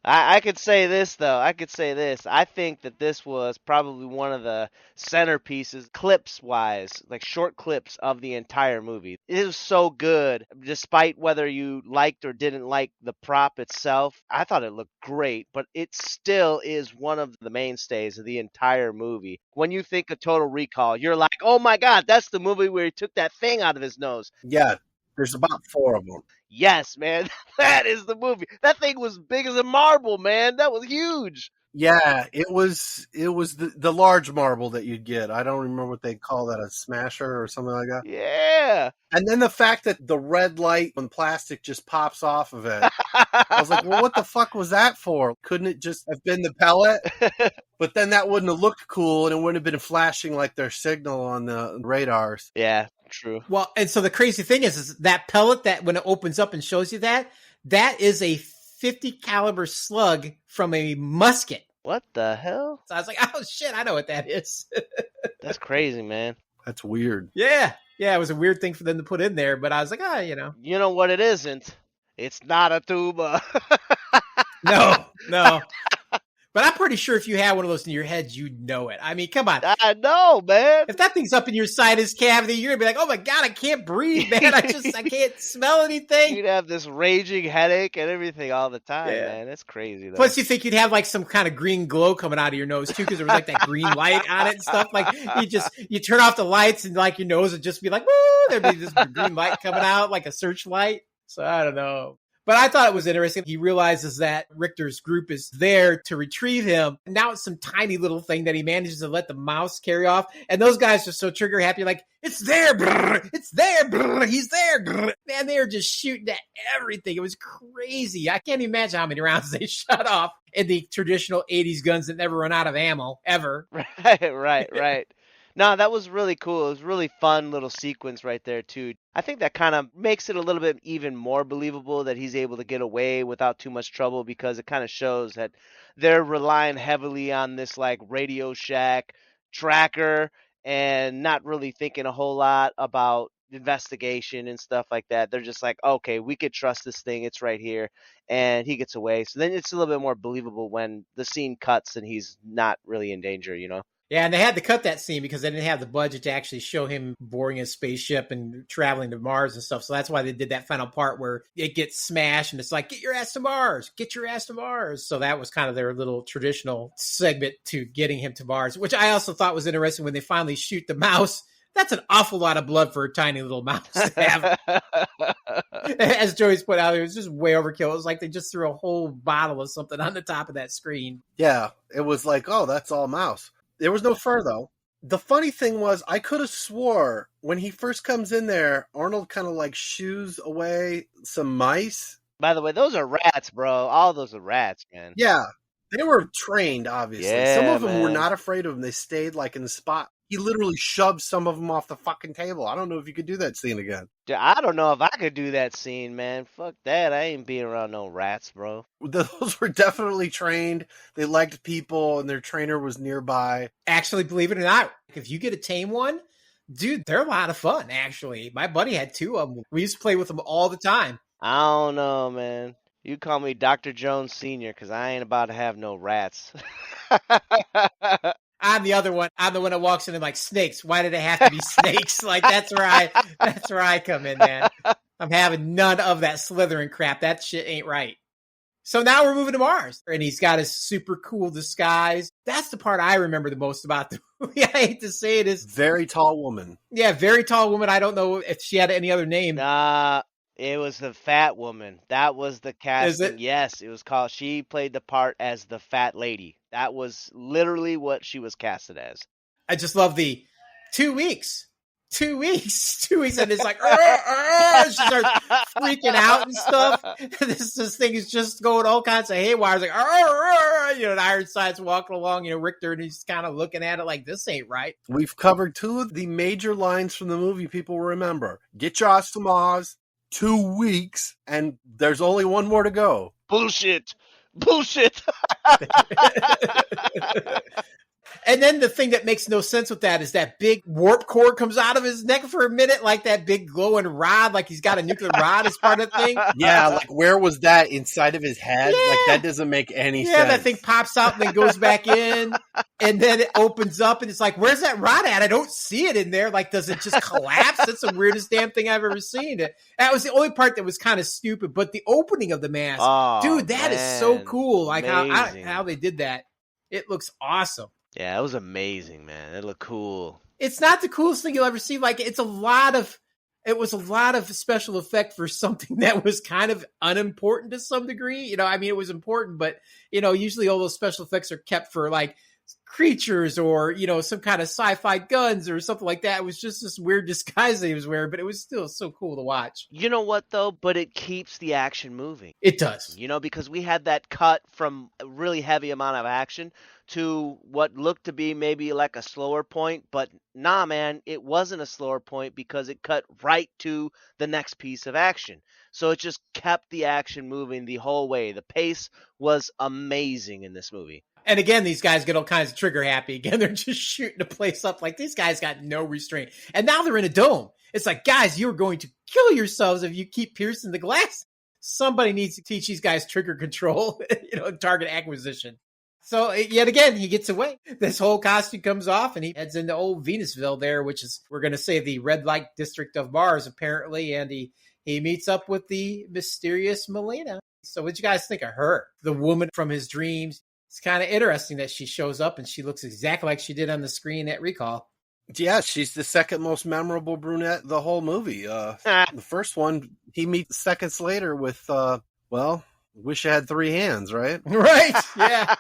I could say this, though. I think that this was probably one of the centerpieces, clips-wise, like short clips of the entire movie. It was so good, despite whether you liked or didn't like the prop itself. I thought it looked great, but it still is one of the mainstays of the entire movie. When you think of Total Recall, you're like, oh my God, that's the movie where he took that thing out of his nose.
Yeah, there's about 4 of them.
Yes, man, that is the movie. That thing was big as a marble, man. That was huge.
Yeah, it was the large marble that you'd get. I don't remember what they call that, a smasher or something like that.
Yeah.
And then the fact that the red light on plastic just pops off of it. I was like, well, what the fuck was that for? Couldn't it just have been the pellet? But then that wouldn't have looked cool, and it wouldn't have been flashing like their signal on the radars.
Yeah, true.
Well, and so the crazy thing is that pellet that when it opens up and shows you that is a 50 caliber slug from a musket.
What the hell?
So I was like, oh shit, I know what that is.
That's crazy, man.
That's weird.
Yeah, it was a weird thing for them to put in there, but I was like,
You know what it isn't? It's not a tuba.
No. But I'm pretty sure if you had one of those in your head, you'd know it. I mean, come on.
I know, man.
If that thing's up in your sinus cavity, you're gonna be like, "Oh my god, I can't breathe, man! I can't smell anything."
You'd have this raging headache and everything all the time,
Yeah.
man. That's crazy, though.
Plus, you think you'd have like some kind of green glow coming out of your nose too, because there was like that green light on it and stuff. Like you turn off the lights and like your nose would just be like, "Woo!" There'd be this green light coming out like a searchlight. So I don't know. But I thought it was interesting. He realizes that Richter's group is there to retrieve him. Now it's some tiny little thing that he manages to let the mouse carry off. And those guys are so trigger happy, like, it's there, brr, it's there, brr, he's there. Brr. Man, they were just shooting at everything. It was crazy. I can't imagine how many rounds they shot off in the traditional 80s guns that never run out of ammo, ever.
Right. No, that was really cool. It was a really fun little sequence right there, too. I think that kind of makes it a little bit even more believable that he's able to get away without too much trouble, because it kind of shows that they're relying heavily on this like Radio Shack tracker and not really thinking a whole lot about investigation and stuff like that. They're just like, okay, we could trust this thing. It's right here. And he gets away. So then it's a little bit more believable when the scene cuts and he's not really in danger, you know?
Yeah, and they had to cut that scene because they didn't have the budget to actually show him boarding a spaceship and traveling to Mars and stuff. So that's why they did that final part where it gets smashed and it's like, get your ass to Mars, get your ass to Mars. So that was kind of their little traditional segment to getting him to Mars, which I also thought was interesting when they finally shoot the mouse. That's an awful lot of blood for a tiny little mouse to have. As Joey's put out, it was just way overkill. It was like they just threw a whole bottle of something on the top of that screen.
Yeah, it was like, oh, that's all mouse. There was no fur, though. The funny thing was, I could have swore when he first comes in there, Arnold kind of like shoos away some mice.
By the way, those are rats, bro. All those are rats, man.
Yeah, they were trained, obviously.
Yeah,
some of them
man.
were not afraid of him. They stayed like in the spot. He literally shoved some of them off the fucking table. I don't know if you could do that scene again.
I don't know if I could do that scene, man. Fuck that. I ain't being around no rats, bro.
Those were definitely trained. They liked people, and their trainer was nearby.
Actually, believe it or not, if you get a tame one, dude, they're a lot of fun, actually. My buddy had 2 of them. We used to play with them all the time.
I don't know, man. You call me Dr. Jones Sr. because I ain't about to have no rats.
I'm the other one. I'm the one that walks in and like, snakes. Why do they have to be snakes? Like that's where I come in, man. I'm having none of that slithering crap. That shit ain't right. So now we're moving to Mars, and he's got his super cool disguise. That's the part I remember the most about the movie. I hate to say it is
Very tall woman.
Yeah, very tall woman. I don't know if she had any other name.
It was the fat woman. That was the casting.
Is it?
Yes, it was called. She played the part as the fat lady. That was literally what she was casted as.
I just love the 2 weeks. 2 weeks. 2 weeks. And it's like, she starts freaking out and stuff. This thing is just going all kinds of haywire. It's like, and Ironside's walking along, Richter, and he's kind of looking at it like, this ain't right.
We've covered 2 of the major lines from the movie people remember. Get your ass to Mahs. 2 weeks, and there's only 1 more to go.
Bullshit.
And then the thing that makes no sense with that is that big warp core comes out of his neck for a minute, like that big glowing rod, like he's got a nuclear rod as part of the thing.
Yeah, like where was that inside of his head?
Yeah.
Like that doesn't make any sense.
Yeah, that thing pops out and then goes back in, and then it opens up, and it's like, where's that rod at? I don't see it in there. Like, does it just collapse? That's the weirdest damn thing I've ever seen. That was the only part that was kind of stupid, but the opening of the mask, dude, that is so cool. Like how they did that. It looks awesome.
Yeah, it was amazing, man. It looked cool.
It's not the coolest thing you'll ever see. Like, it's a lot of It was a lot of special effect for something that was kind of unimportant to some degree. It was important, but, usually all those special effects are kept for like creatures or, some kind of sci-fi guns or something like that. It was just this weird disguise that he was wearing, but it was still so cool to watch.
You know what, though? But it keeps the action moving.
It does.
Because we had that cut from a really heavy amount of action to what looked to be maybe like a slower point, but nah, man, it wasn't a slower point because it cut right to the next piece of action. So it just kept the action moving the whole way. The pace was amazing in this movie.
And again, these guys get all kinds of trigger happy. Again, they're just shooting the place up. Like, these guys got no restraint. And now they're in a dome. It's like, guys, you're going to kill yourselves if you keep piercing the glass. Somebody needs to teach these guys trigger control, target acquisition. So yet again, he gets away. This whole costume comes off and he heads into old Venusville there, which is, we're going to say, the red light district of Mars, apparently. And he meets up with the mysterious Melina. So what'd you guys think of her? The woman from his dreams. It's kind of interesting that she shows up and she looks exactly like she did on the screen at Recall.
Yeah, she's the second most memorable brunette the whole movie. The first one, he meets seconds later with, wish I had three hands, right?
Right, yeah.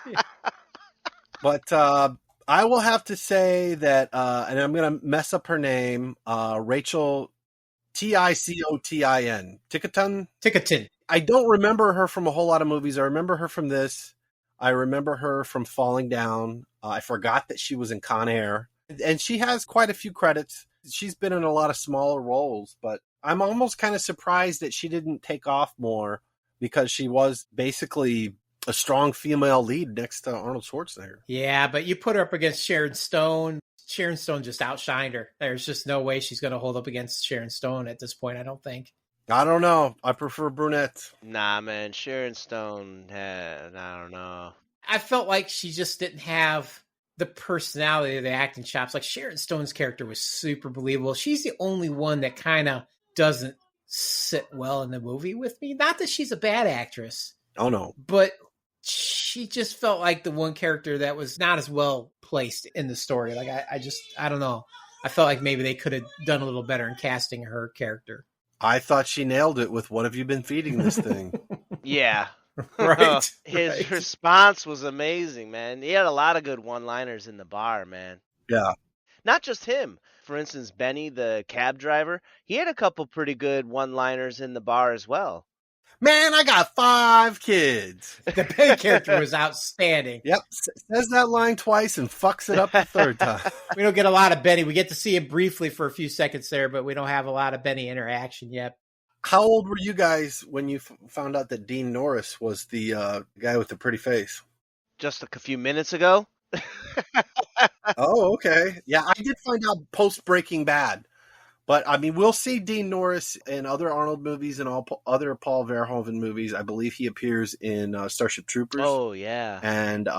But I will have to say that, and I'm going to mess up her name, Rachel Ticotin.
Ticotin.
I don't remember her from a whole lot of movies. I remember her from this. I remember her from Falling Down. I forgot that she was in Con Air. And she has quite a few credits. She's been in a lot of smaller roles, but I'm almost kind of surprised that she didn't take off more because she was basically a strong female lead next to Arnold Schwarzenegger.
Yeah, but you put her up against Sharon Stone. Sharon Stone just outshined her. There's just no way she's going to hold up against Sharon Stone at this point, I don't think.
I don't know. I prefer brunettes.
Nah, man. Sharon Stone had, I don't know.
I felt like she just didn't have the personality of the acting chops. Like, Sharon Stone's character was super believable. She's the only one that kind of doesn't sit well in the movie with me. Not that she's a bad actress.
Oh, no.
But she just felt like the one character that was not as well placed in the story. Like, I don't know. I felt like maybe they could have done a little better in casting her character.
I thought she nailed it with "What have you been feeding this thing?"
Yeah.
Right.
His response was amazing, man. He had a lot of good one-liners in the bar, man.
Yeah.
Not just him. For instance, Benny, the cab driver, he had a couple pretty good one-liners in the bar as well.
Man, I got 5 kids.
The Benny character was outstanding.
Yep. Says that line twice and fucks it up the third time.
We don't get a lot of Benny. We get to see him briefly for a few seconds there, but we don't have a lot of Benny interaction yet.
How old were you guys when you found out that Dean Norris was the guy with the pretty face?
Just a few minutes ago.
Oh, okay. Yeah, I did find out post Breaking Bad. But, I mean, we'll see Dean Norris in other Arnold movies and all other Paul Verhoeven movies. I believe he appears in Starship Troopers.
Oh, yeah.
And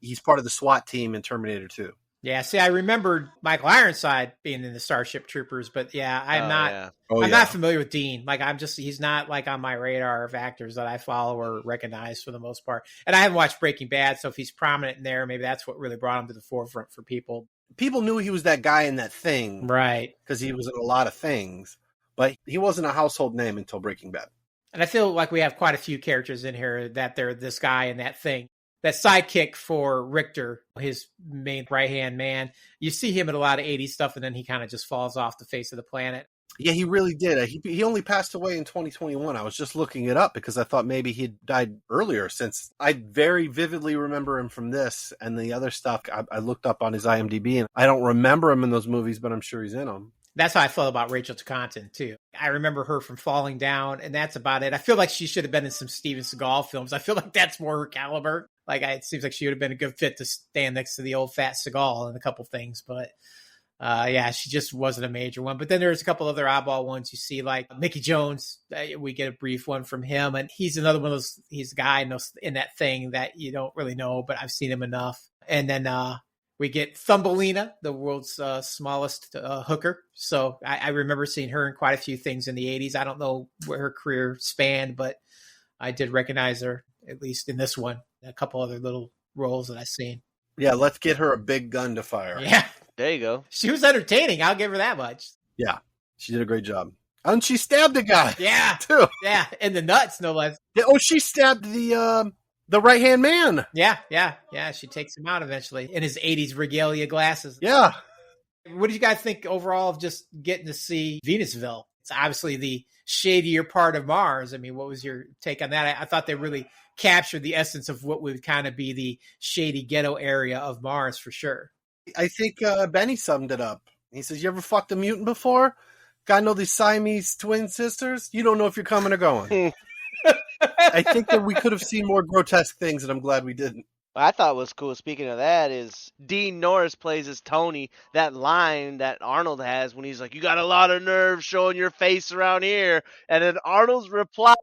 he's part of the SWAT team in Terminator 2.
Yeah, see, I remembered Michael Ironside being in the Starship Troopers, but yeah, I'm not familiar with Dean. Like, he's not like on my radar of actors that I follow or recognize for the most part. And I haven't watched Breaking Bad, so if he's prominent in there, maybe that's what really brought him to the forefront for people.
People knew he was that guy in that thing.
Right.
Because he was in a lot of things. But he wasn't a household name until Breaking Bad.
And I feel like we have quite a few characters in here that they're this guy in that thing. That sidekick for Richter, his main right-hand man, you see him in a lot of 80s stuff, and then he kind of just falls off the face of the planet.
Yeah, he really did. He only passed away in 2021. I was just looking it up because I thought maybe he died earlier, since I very vividly remember him from this and the other stuff. I looked up on his IMDb, and I don't remember him in those movies, but I'm sure he's in them. That's
how I felt about Rachel Ticotin, too. I remember her from Falling Down, and that's about it. I feel like she should have been in some Steven Seagal films. I feel like that's more her caliber. Like, it seems like she would have been a good fit to stand next to the old fat Seagal in a couple things. But, yeah, she just wasn't a major one. But then there's a couple other oddball ones you see, like Mickey Jones. We get a brief one from him. And he's another one of those, he's a guy in that thing that you don't really know, but I've seen him enough. And then we get Thumbelina, the world's smallest hooker. So I remember seeing her in quite a few things in the 80s. I don't know where her career spanned, but I did recognize her, at least in this one. A couple other little roles that I've seen.
Yeah, let's get her a big gun to fire.
Yeah.
There you go.
She was entertaining. I'll give her that much.
Yeah, she did a great job. And she stabbed the guy.
Yeah.
Too.
Yeah. In the nuts, no less.
Yeah, oh, she stabbed the right-hand man.
Yeah. Yeah. Yeah. She takes him out eventually in his 80s regalia glasses.
Yeah.
What do you guys think overall of just getting to see Venusville? It's obviously the shadier part of Mars. I mean, what was your take on that? I thought they really captured the essence of what would kind of be the shady ghetto area of Mars for sure.
I think Benny summed it up. He says, you ever fucked a mutant before? Got know these Siamese twin sisters? You don't know if you're coming or going. I think that we could have seen more grotesque things, and I'm glad we didn't.
What I thought was cool, speaking of that, is Dean Norris plays as Tony. That line that Arnold has when he's like, you got a lot of nerve showing your face around here. And then Arnold's reply,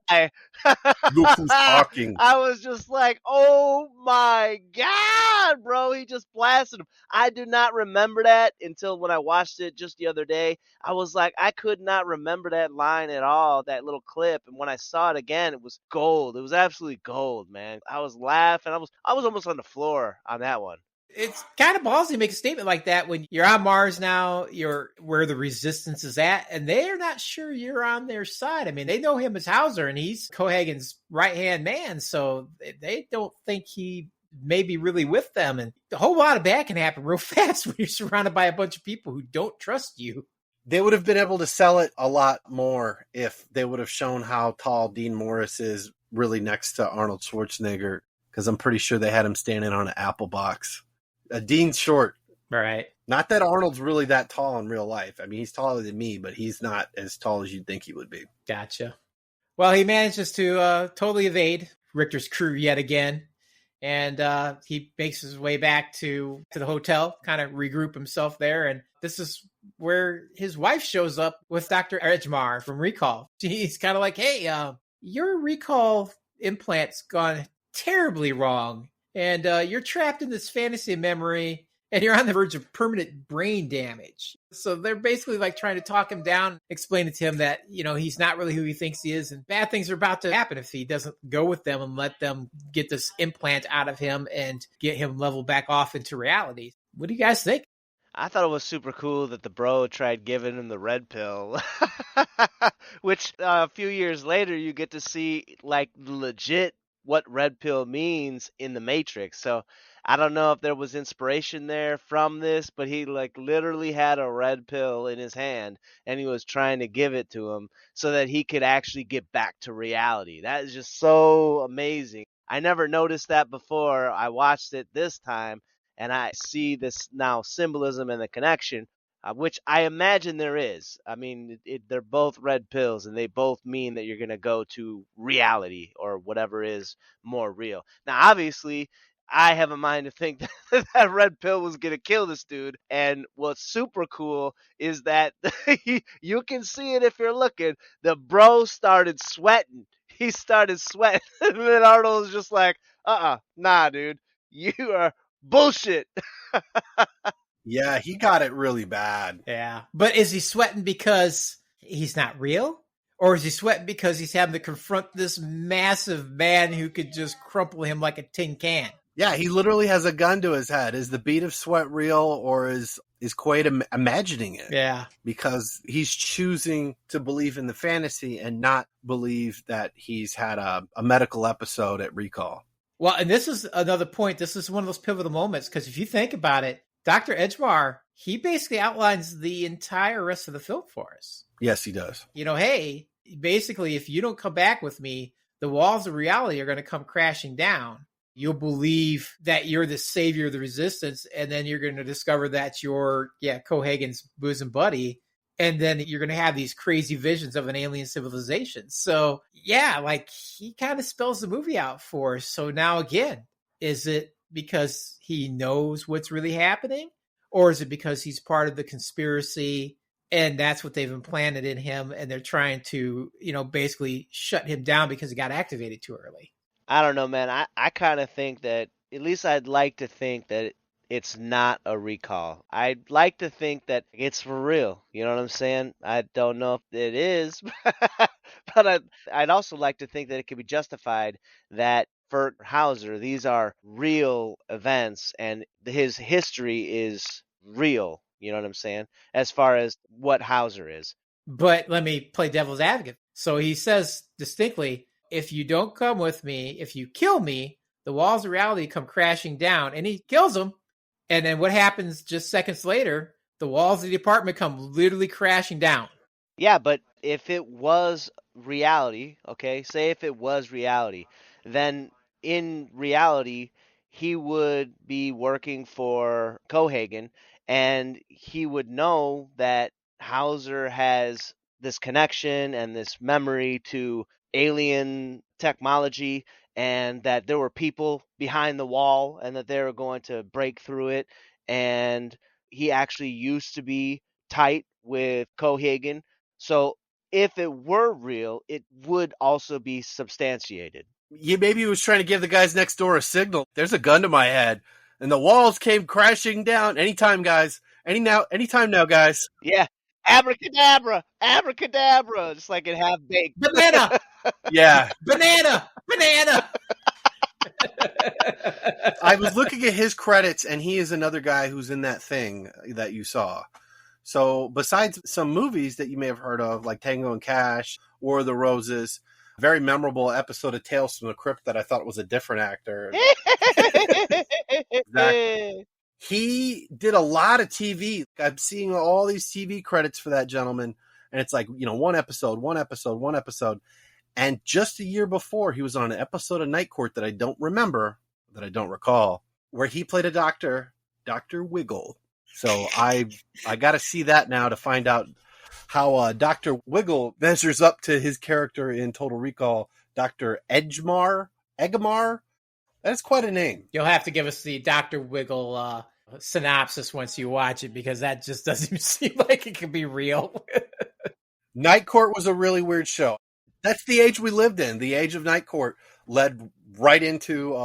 Look who's talking.
I was just like, oh my God, bro. He just blasted him. I do not remember that until when I watched it just the other day. I was like, I could not remember that line at all, that little clip. And when I saw it again, it was gold. It was absolutely gold, man. I was laughing. I was almost on the floor on that one.
It's kind of ballsy to make a statement like that when you're on Mars now, you're where the resistance is at, and they're not sure you're on their side. I mean, they know him as Hauser, and he's Cohagen's right-hand man, so they don't think he may be really with them. And a whole lot of that can happen real fast when you're surrounded by a bunch of people who don't trust you.
They would have been able to sell it a lot more if they would have shown how tall Dean Morris is really next to Arnold Schwarzenegger, because I'm pretty sure they had him standing on an apple box. Dean's short.
Right.
Not that Arnold's really that tall in real life. I mean, he's taller than me, but he's not as tall as you'd think he would be.
Gotcha. Well, he manages to totally evade Richter's crew yet again. And he makes his way back to the hotel, kind of regroup himself there. And this is where his wife shows up with Dr. Edgemar from Recall. He's kind of like, hey, your Recall implant's gone terribly wrong. And you're trapped in this fantasy memory, and you're on the verge of permanent brain damage. So they're basically like trying to talk him down, explaining to him that, you know, he's not really who he thinks he is, and bad things are about to happen if he doesn't go with them and let them get this implant out of him and get him leveled back off into reality. What do you guys think?
I thought it was super cool that the bro tried giving him the red pill, which a few years later you get to see like legit what red pill means in the Matrix. So I don't know if there was inspiration there from this, but he like literally had a red pill in his hand and he was trying to give it to him so that he could actually get back to reality. That is just so amazing. I never noticed that before. I watched it this time and I see this now symbolism and the connection, which I imagine there is. I mean, they're both red pills, and they both mean that you're going to go to reality or whatever is more real. Now, obviously, I have a mind to think that that red pill was going to kill this dude. And what's super cool is that you can see it if you're looking. The bro started sweating. He started sweating. And then Arnold was just like, nah, dude, you are bullshit.
Yeah, he got it really bad.
Yeah. But is he sweating because he's not real? Or is he sweating because he's having to confront this massive man who could just crumple him like a tin can?
Yeah, he literally has a gun to his head. Is the bead of sweat real, or is Quaid imagining it?
Yeah.
Because he's choosing to believe in the fantasy and not believe that he's had a medical episode at Recall.
Well, and this is another point. This is one of those pivotal moments, because if you think about it, Dr. Edgemar, he basically outlines the entire rest of the film for us.
Yes, he does.
You know, hey, basically, if you don't come back with me, the walls of reality are going to come crashing down. You'll believe that you're the savior of the resistance, and then you're going to discover that you're, Cohagen's bosom buddy, and then you're going to have these crazy visions of an alien civilization. So, yeah, like, he kind of spells the movie out for us. So now, again, is it because he knows what's really happening, or is it because he's part of the conspiracy and that's what they've implanted in him, and they're trying to, basically shut him down because he got activated too early?
I don't know, man. I kind of think that, at least I'd like to think that it's not a recall. I'd like to think that it's for real. You know what I'm saying? I don't know if it is, but I'd also like to think that it could be justified that for Hauser, these are real events and his history is real. You know what I'm saying? As far as what Hauser is.
But let me play devil's advocate. So he says distinctly, if you don't come with me, if you kill me, the walls of reality come crashing down. And he kills him. And then what happens just seconds later? The walls of the apartment come literally crashing down.
Yeah, but if it was reality, okay, say if it was reality, then in reality, he would be working for Cohagen, and he would know that Hauser has this connection and this memory to alien technology, and that there were people behind the wall, and that they were going to break through it, and he actually used to be tight with Cohagen. So if it were real, it would also be substantiated.
Yeah, maybe he was trying to give the guys next door a signal. There's a gun to my head, and the walls came crashing down. Anytime, guys. Anytime now, guys.
Yeah. Abracadabra, abracadabra, just like in Half Baked.
Banana,
Yeah.
banana.
I was looking at his credits, and he is another guy who's in that thing that you saw. So besides some movies that you may have heard of, like Tango and Cash, War of the Roses, very memorable episode of Tales from the Crypt that I thought was a different actor. Exactly. He did a lot of TV. I'm seeing all these TV credits for that gentleman, and it's like, one episode. And just a year before, he was on an episode of Night Court that I don't recall, where he played a doctor, Dr. Wiggle. So I got to see that now to find out how Dr. Wiggle measures up to his character in Total Recall, Dr. Eggmar. That's quite a name.
You'll have to give us the Dr. Wiggle synopsis once you watch it, because that just doesn't even seem like it could be real.
Night Court was a really weird show. That's the age we lived in. The age of Night Court led right into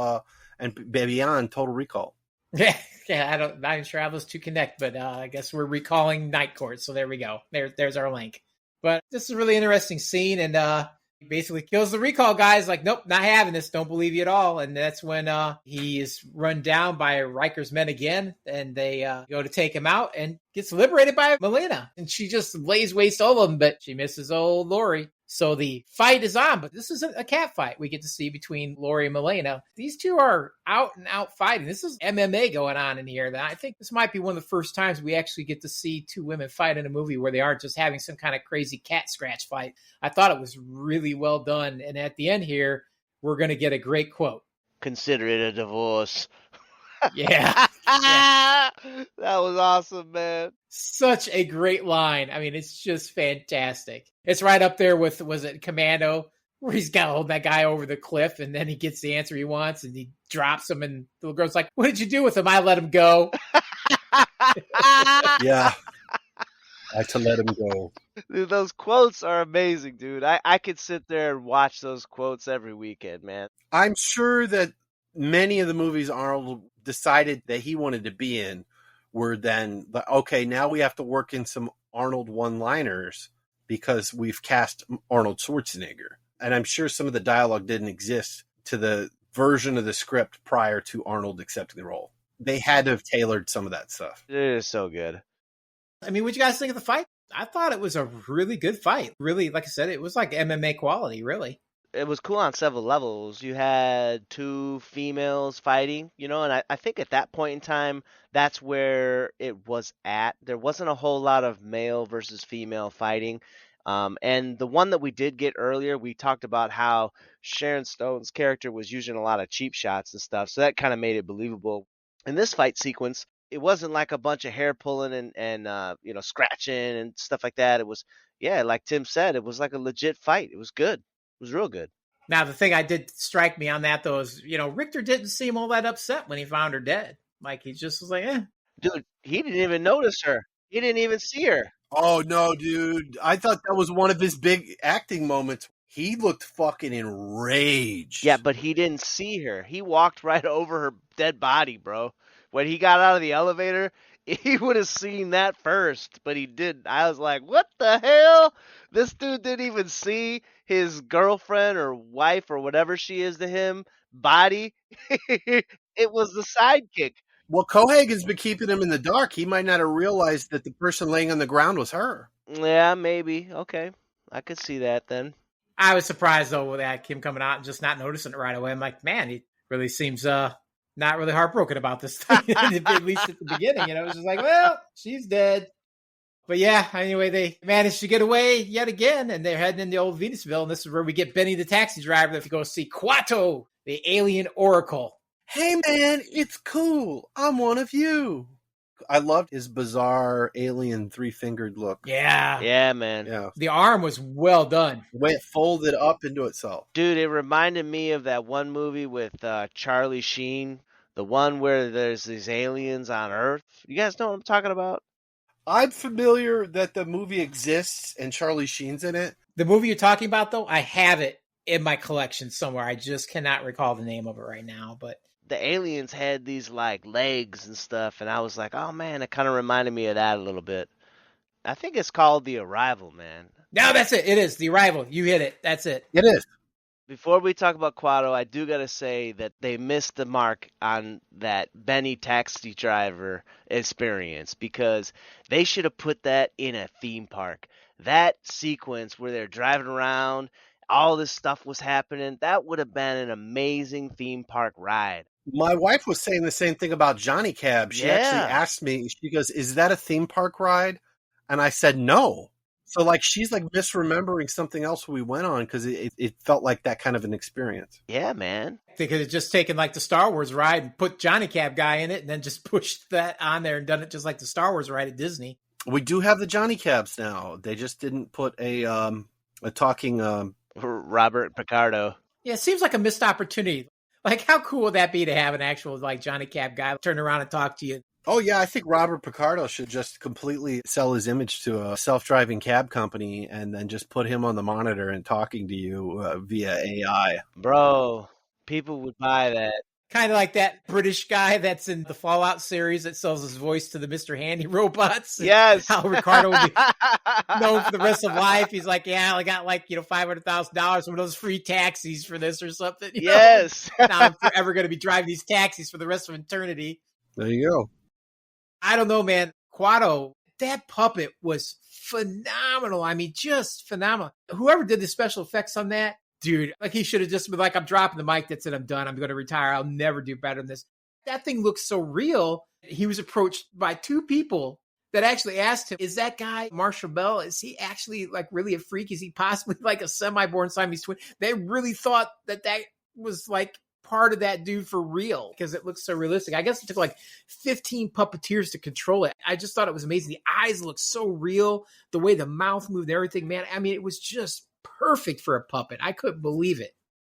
and beyond Total Recall.
Yeah, I'm not sure how those two connect, but I guess we're recalling Night Court. So there we go. There's our link. But this is a really interesting scene, and he basically kills the recall guys. Like, nope, not having this. Don't believe you at all. And that's when he is run down by Riker's men again, and they go to take him out, and gets liberated by Melina, and she just lays waste all of them, but she misses old Laurie. So the fight is on, but this isn't a cat fight we get to see between Laurie and Melina. These two are out and out fighting. This is MMA going on in here. I think this might be one of the first times we actually get to see two women fight in a movie where they aren't just having some kind of crazy cat scratch fight. I thought it was really well done. And at the end here, we're going to get a great quote.
Consider it a divorce.
Yeah.
That was awesome, man.
Such a great line. I mean, it's just fantastic. It's right up there with, was it Commando, where he's got to hold that guy over the cliff, and then he gets the answer he wants, and he drops him, and the little girl's like, what did you do with him? I let him go.
Yeah. I had to let him go.
Dude, those quotes are amazing, dude. I could sit there and watch those quotes every weekend, man.
I'm sure that many of the movies Arnold decided that he wanted to be in were then, okay, now we have to work in some Arnold one-liners because we've cast Arnold Schwarzenegger. And I'm sure some of the dialogue didn't exist to the version of the script prior to Arnold accepting the role. They had to have tailored some of that stuff.
It is so good.
I mean, what'd you guys think of the fight? I thought it was a really good fight. Really, like I said, it was like MMA quality, really.
It was cool on several levels. You had two females fighting, and I think at that point in time, that's where it was at. There wasn't a whole lot of male versus female fighting. And the one that we did get earlier, we talked about how Sharon Stone's character was using a lot of cheap shots and stuff. So that kind of made it believable. In this fight sequence, it wasn't like a bunch of hair pulling and scratching and stuff like that. It was, like Tim said, it was like a legit fight. It was good. It was real good.
Now, the thing I did strike me on that, though, is, Richter didn't seem all that upset when he found her dead. Like, he just was like, eh.
Dude, he didn't even notice her. He didn't even see her.
Oh, no, dude. I thought that was one of his big acting moments. He looked fucking enraged.
Yeah, but he didn't see her. He walked right over her dead body, bro. When he got out of the elevator, he would have seen that first, but he didn't. I was like, what the hell? This dude didn't even see his girlfriend or wife or whatever she is to him body. It was the sidekick.
Well, Cohagen's been keeping him in the dark. He might not have realized that the person laying on the ground was her.
Yeah, maybe. Okay. I could see that then.
I was surprised though with that Kim coming out and just not noticing it right away. I'm like, man, he really seems not really heartbroken about this thing, at least at the beginning. It was just like, well, she's dead. But yeah, anyway, they managed to get away yet again, and they're heading into old Venusville, and this is where we get Benny the taxi driver that go see Quato, the alien oracle.
Hey man, it's cool. I'm one of you. I loved his bizarre alien 3-fingered look.
Yeah.
Yeah, man.
Yeah.
The arm was well done.
The way it folded up into itself.
Dude, it reminded me of that one movie with Charlie Sheen, the one where there's these aliens on Earth. You guys know what I'm talking about?
I'm familiar that the movie exists and Charlie Sheen's in it.
The movie you're talking about, though, I have it in my collection somewhere. I just cannot recall the name of it right now, but
the aliens had these like legs and stuff, and I was like, oh man, it kind of reminded me of that a little bit. I think it's called The Arrival, man.
No, that's it. It is The Arrival. You hit it. That's it.
It is.
Before we talk about Quato, I do got to say that they missed the mark on that Benny taxi driver experience, because they should have put that in a theme park. That sequence where they're driving around, all this stuff was happening, that would have been an amazing theme park ride.
My wife was saying the same thing about Johnny Cab. She actually asked me, she goes, is that a theme park ride? And I said, no. So like she's like misremembering something else we went on because it felt like that kind of an experience.
Yeah, man.
They could have just taken like the Star Wars ride and put Johnny Cab guy in it and then just pushed that on there and done it just like the Star Wars ride at Disney.
We do have the Johnny Cabs now. They just didn't put a talking
Robert Picardo.
Yeah, it seems like a missed opportunity. Like, how cool would that be to have an actual like Johnny Cab guy turn around and talk to you?
Oh, yeah, I think Robert Picardo should just completely sell his image to a self-driving cab company and then just put him on the monitor and talking to you via AI.
Bro, people would buy that.
Kind of like that British guy that's in the Fallout series that sells his voice to the Mr. Handy robots.
Yes.
How Ricardo would be known for the rest of life. He's like, yeah, I got like, $500,000 from those free taxis for this or something.
Yes.
Now I'm forever going to be driving these taxis for the rest of eternity.
There you go.
I don't know, man. Quato, that puppet was phenomenal. I mean, just phenomenal. Whoever did the special effects on that, dude, like he should have just been like, I'm dropping the mic. That's it. I'm done. I'm going to retire. I'll never do better than this. That thing looks so real. He was approached by two people that actually asked him, is that guy Marshall Bell? Is he actually like really a freak? Is he possibly like a semi-born Siamese twin? They really thought that was like part of that dude for real because it looks so realistic. I guess it took like 15 puppeteers to control it. I just thought it was amazing. The eyes looked so real. The way the mouth moved and everything, man. I mean, it was just perfect for a puppet. I couldn't believe it.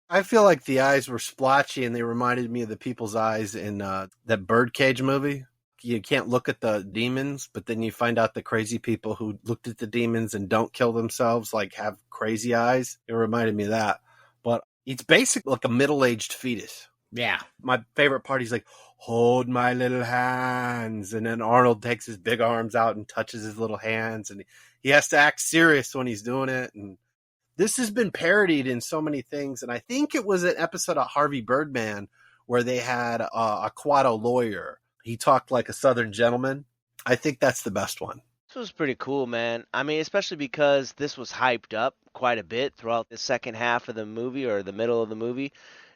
I feel like the eyes were splotchy and they reminded me of the people's eyes in that Birdcage movie. You can't look at the demons, but then you find out the crazy people who looked at the demons and don't kill themselves, like have crazy eyes. It reminded me of that. But it's basically like a middle-aged fetus.
Yeah.
My favorite part, he's like, hold my little hands. And then Arnold takes his big arms out and touches his little hands. And he has to act serious when he's doing it. And this has been parodied in so many things. And I think it was an episode of Harvey Birdman where they had a Quato lawyer. He talked like a Southern gentleman. I think that's the best one.
This was pretty cool, man. I mean, especially because this was hyped up quite a bit throughout the second half of the movie or the middle of the movie.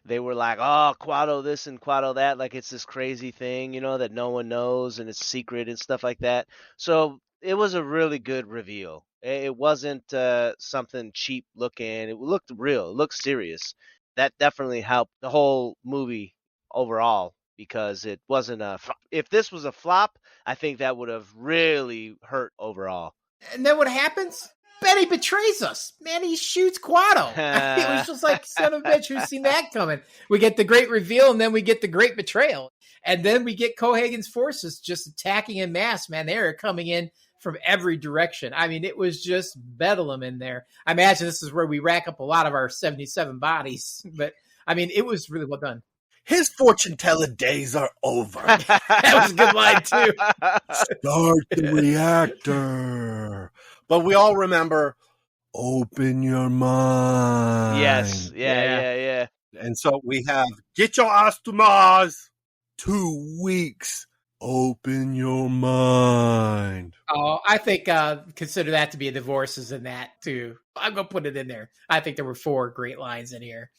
They were like, oh, Quato this and Quato that, like it's this crazy thing, that no one knows and it's secret and stuff like that. So it was a really good reveal. It wasn't something cheap looking. It looked real. It looked serious. That definitely helped the whole movie overall. Because it wasn't if this was a flop, I think that would have really hurt overall.
And then what happens? Benny betrays us. Man, he shoots Quato. It was just like, son of a bitch, who's seen that coming? We get the great reveal, and then we get the great betrayal. And then we get Cohagen's forces just attacking en masse, man. They are coming in from every direction. I mean, it was just bedlam in there. I imagine this is where we rack up a lot of our 77 bodies. But, I mean, it was really well done.
His fortune teller days are over.
That was a good line, too.
Start the reactor. But we all remember, open your mind.
Yes. Yeah.
And so we have, get your ass to Mars. 2 weeks. Open your mind.
Oh, I think consider that to be a divorces in that too. I'm gonna put it in there. I think there were 4 great lines in here.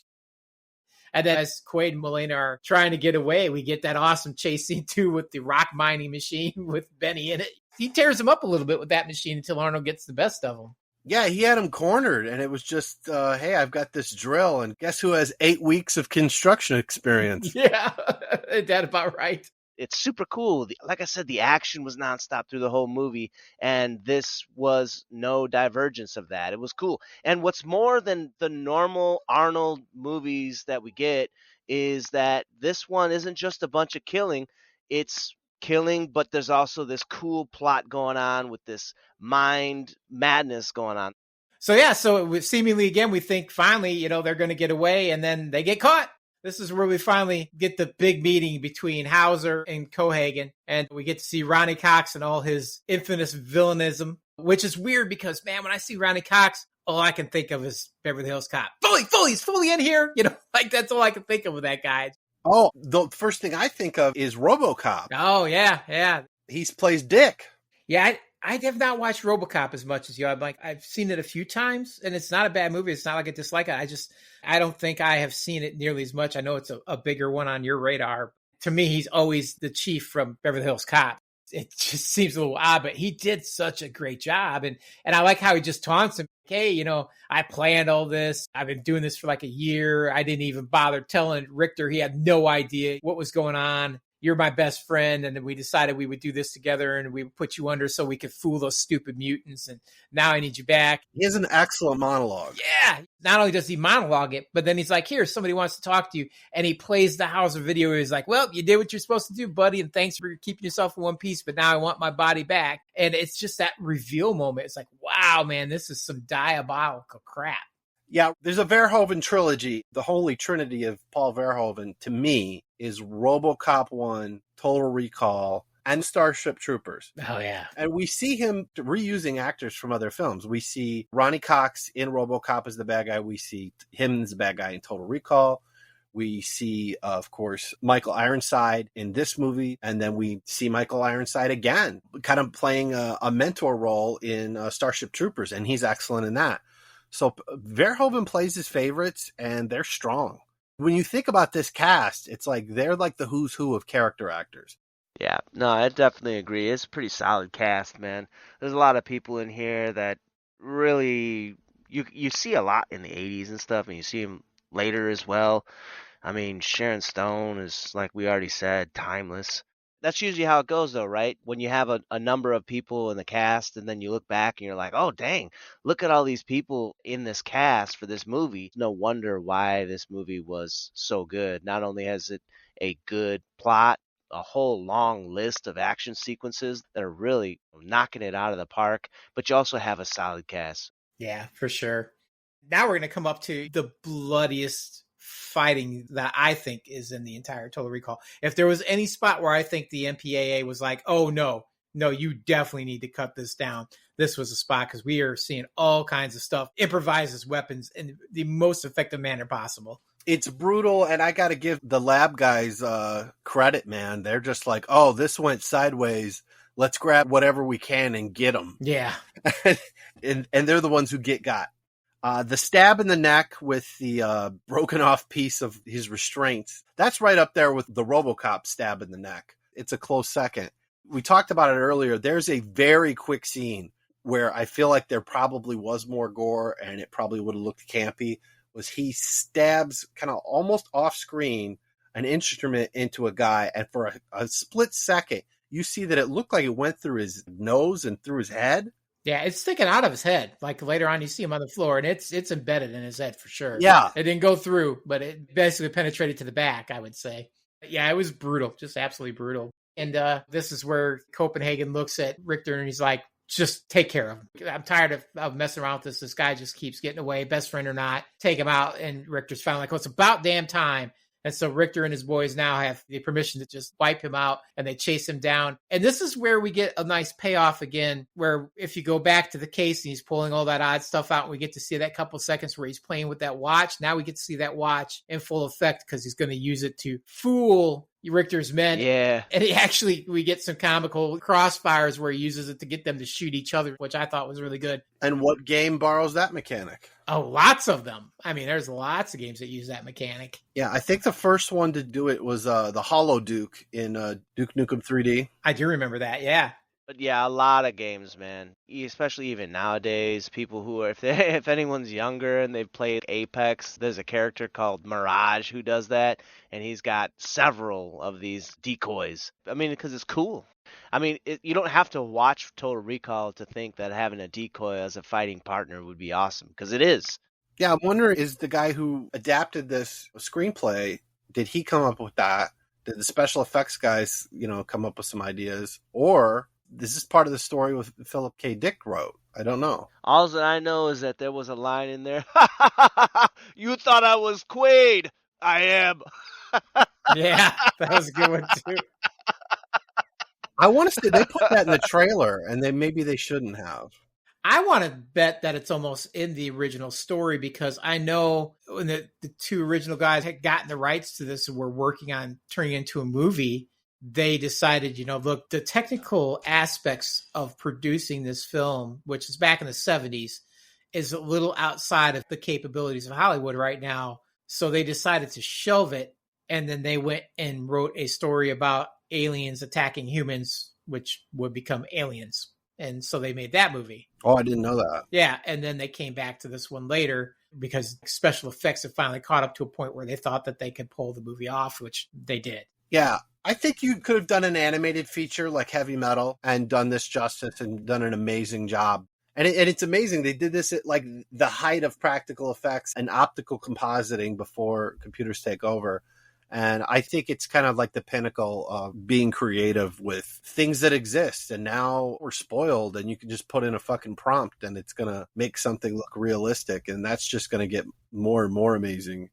And then as Quaid and Molina are trying to get away, we get that awesome chase scene too with the rock mining machine with Benny in it. He tears him up a little bit with that machine until Arnold gets the best of him.
Yeah, he had him cornered, and it was just, hey, I've got this drill, and guess who has 8 weeks of construction experience?
Yeah, that about right.
It's super cool. Like I said, the action was nonstop through the whole movie, and this was no divergence of that. It was cool. And what's more than the normal Arnold movies that we get is that this one isn't just a bunch of killing. It's killing, but there's also this cool plot going on with this mind madness going on.
So seemingly again, we think finally, they're going to get away, and then they get caught. This is where we finally get the big meeting between Hauser and Cohagen, and we get to see Ronnie Cox and all his infamous villainism, which is weird because, man, when I see Ronnie Cox, all I can think of is Beverly Hills Cop. He's fully in here. That's all I can think of with that guy.
Oh, the first thing I think of is RoboCop.
Oh, yeah.
He plays Dick.
Yeah, I have not watched RoboCop as much as you. I've seen it a few times, and it's not a bad movie. It's not like I dislike it. I don't think I have seen it nearly as much. I know it's a bigger one on your radar. To me, he's always the chief from Beverly Hills Cop. It just seems a little odd, but he did such a great job. And I like how he just taunts him. Hey, I planned all this. I've been doing this for like a year. I didn't even bother telling Richter. He had no idea what was going on. You're my best friend. And then we decided we would do this together and we would put you under so we could fool those stupid mutants. And now I need you back.
He has an excellent monologue.
Yeah. Not only does he monologue it, but then he's like, here, somebody wants to talk to you. And he plays the Hauser video where he's like, well, you did what you're supposed to do, buddy. And thanks for keeping yourself in one piece. But now I want my body back. And it's just that reveal moment. It's like, wow, man, this is some diabolical crap.
Yeah, there's a Verhoeven trilogy. The holy trinity of Paul Verhoeven, to me, is RoboCop 1, Total Recall, and Starship Troopers.
Oh, yeah.
And we see him reusing actors from other films. We see Ronnie Cox in RoboCop as the bad guy. We see him as the bad guy in Total Recall. We see, of course, Michael Ironside in this movie. And then we see Michael Ironside again, kind of playing a mentor role in Starship Troopers. And he's excellent in that. So Verhoeven plays his favorites, and they're strong. When you think about this cast, it's like they're like the who's who of character actors.
Yeah, no, I definitely agree. It's a pretty solid cast, man. There's a lot of people in here that really you see a lot in the 80s and stuff, and you see them later as well. I mean, Sharon Stone is, like we already said, timeless. That's usually how it goes, though, right? When you have a number of people in the cast, and then you look back and you're like, oh, dang, look at all these people in this cast for this movie. No wonder why this movie was so good. Not only has it a good plot, a whole long list of action sequences that are really knocking it out of the park, but you also have a solid cast.
Yeah, for sure. Now we're going to come up to the bloodiest fighting that I think is in the entire Total Recall. If there was any spot where I think the MPAA was like, oh, no, you definitely need to cut this down, this was a spot, because we are seeing all kinds of stuff, improvised as weapons in the most effective manner possible.
It's brutal, and I got to give the lab guys credit, man. They're just like, oh, this went sideways. Let's grab whatever we can and get them.
Yeah.
and they're the ones who got. The stab in the neck with the broken off piece of his restraints, that's right up there with the RoboCop stab in the neck. It's a close second. We talked about it earlier. There's a very quick scene where I feel like there probably was more gore and it probably would have looked campy. Was he stabs kind of almost off screen an instrument into a guy, and for a split second, you see that it looked like it went through his nose and through his head.
Yeah, it's sticking out of his head. Like later on, you see him on the floor, and it's embedded in his head for sure.
Yeah.
It didn't go through, but it basically penetrated to the back, I would say. Yeah, it was brutal, just absolutely brutal. And this is where Copenhagen looks at Richter, and he's like, just take care of him. I'm tired of messing around with this. This guy just keeps getting away, best friend or not. Take him out. And Richter's finally like, oh, it's about damn time. And so Richter and his boys now have the permission to just wipe him out, and they chase him down. And this is where we get a nice payoff again, where if you go back to the case and he's pulling all that odd stuff out, and we get to see that couple seconds where he's playing with that watch. Now we get to see that watch in full effect because he's going to use it to fool Richter's men.
Yeah.
And we get some comical crossfires where he uses it to get them to shoot each other, which I thought was really good.
And what game borrows that mechanic?
Oh, lots of them. I mean, there's lots of games that use that mechanic.
Yeah, I think the first one to do it was the Hollow Duke in Duke Nukem 3D.
I do remember that, yeah.
But yeah, a lot of games, man. Especially even nowadays, people who are, if anyone's younger and they've played Apex, there's a character called Mirage who does that, and he's got several of these decoys. I mean, because it's cool. I mean, you don't have to watch Total Recall to think that having a decoy as a fighting partner would be awesome, because it is.
Yeah, I'm wondering, is the guy who adapted this screenplay, did he come up with that? Did the special effects guys, come up with some ideas? Or is this part of the story with Philp K. Dick wrote? I don't know.
All that I know is that there was a line in there. You thought I was Quaid. I am.
Yeah, that was a good one, too.
I want to say they put that in the trailer, and maybe they shouldn't have.
I want to bet that it's almost in the original story, because I know when the two original guys had gotten the rights to this and were working on turning it into a movie, they decided, look, the technical aspects of producing this film, which is back in the 70s, is a little outside of the capabilities of Hollywood right now. So they decided to shelve it. And then they went and wrote a story about aliens attacking humans, which would become Aliens. And so they made that movie.
Oh, I didn't know that.
Yeah. And then they came back to this one later because special effects had finally caught up to a point where they thought that they could pull the movie off, which they did.
Yeah. I think you could have done an animated feature like Heavy Metal and done this justice and done an amazing job. And it's amazing. They did this at like the height of practical effects and optical compositing before computers take over. And I think it's kind of like the pinnacle of being creative with things that exist. And now we're spoiled, and you can just put in a fucking prompt and it's going to make something look realistic. And that's just going to get more and more amazing.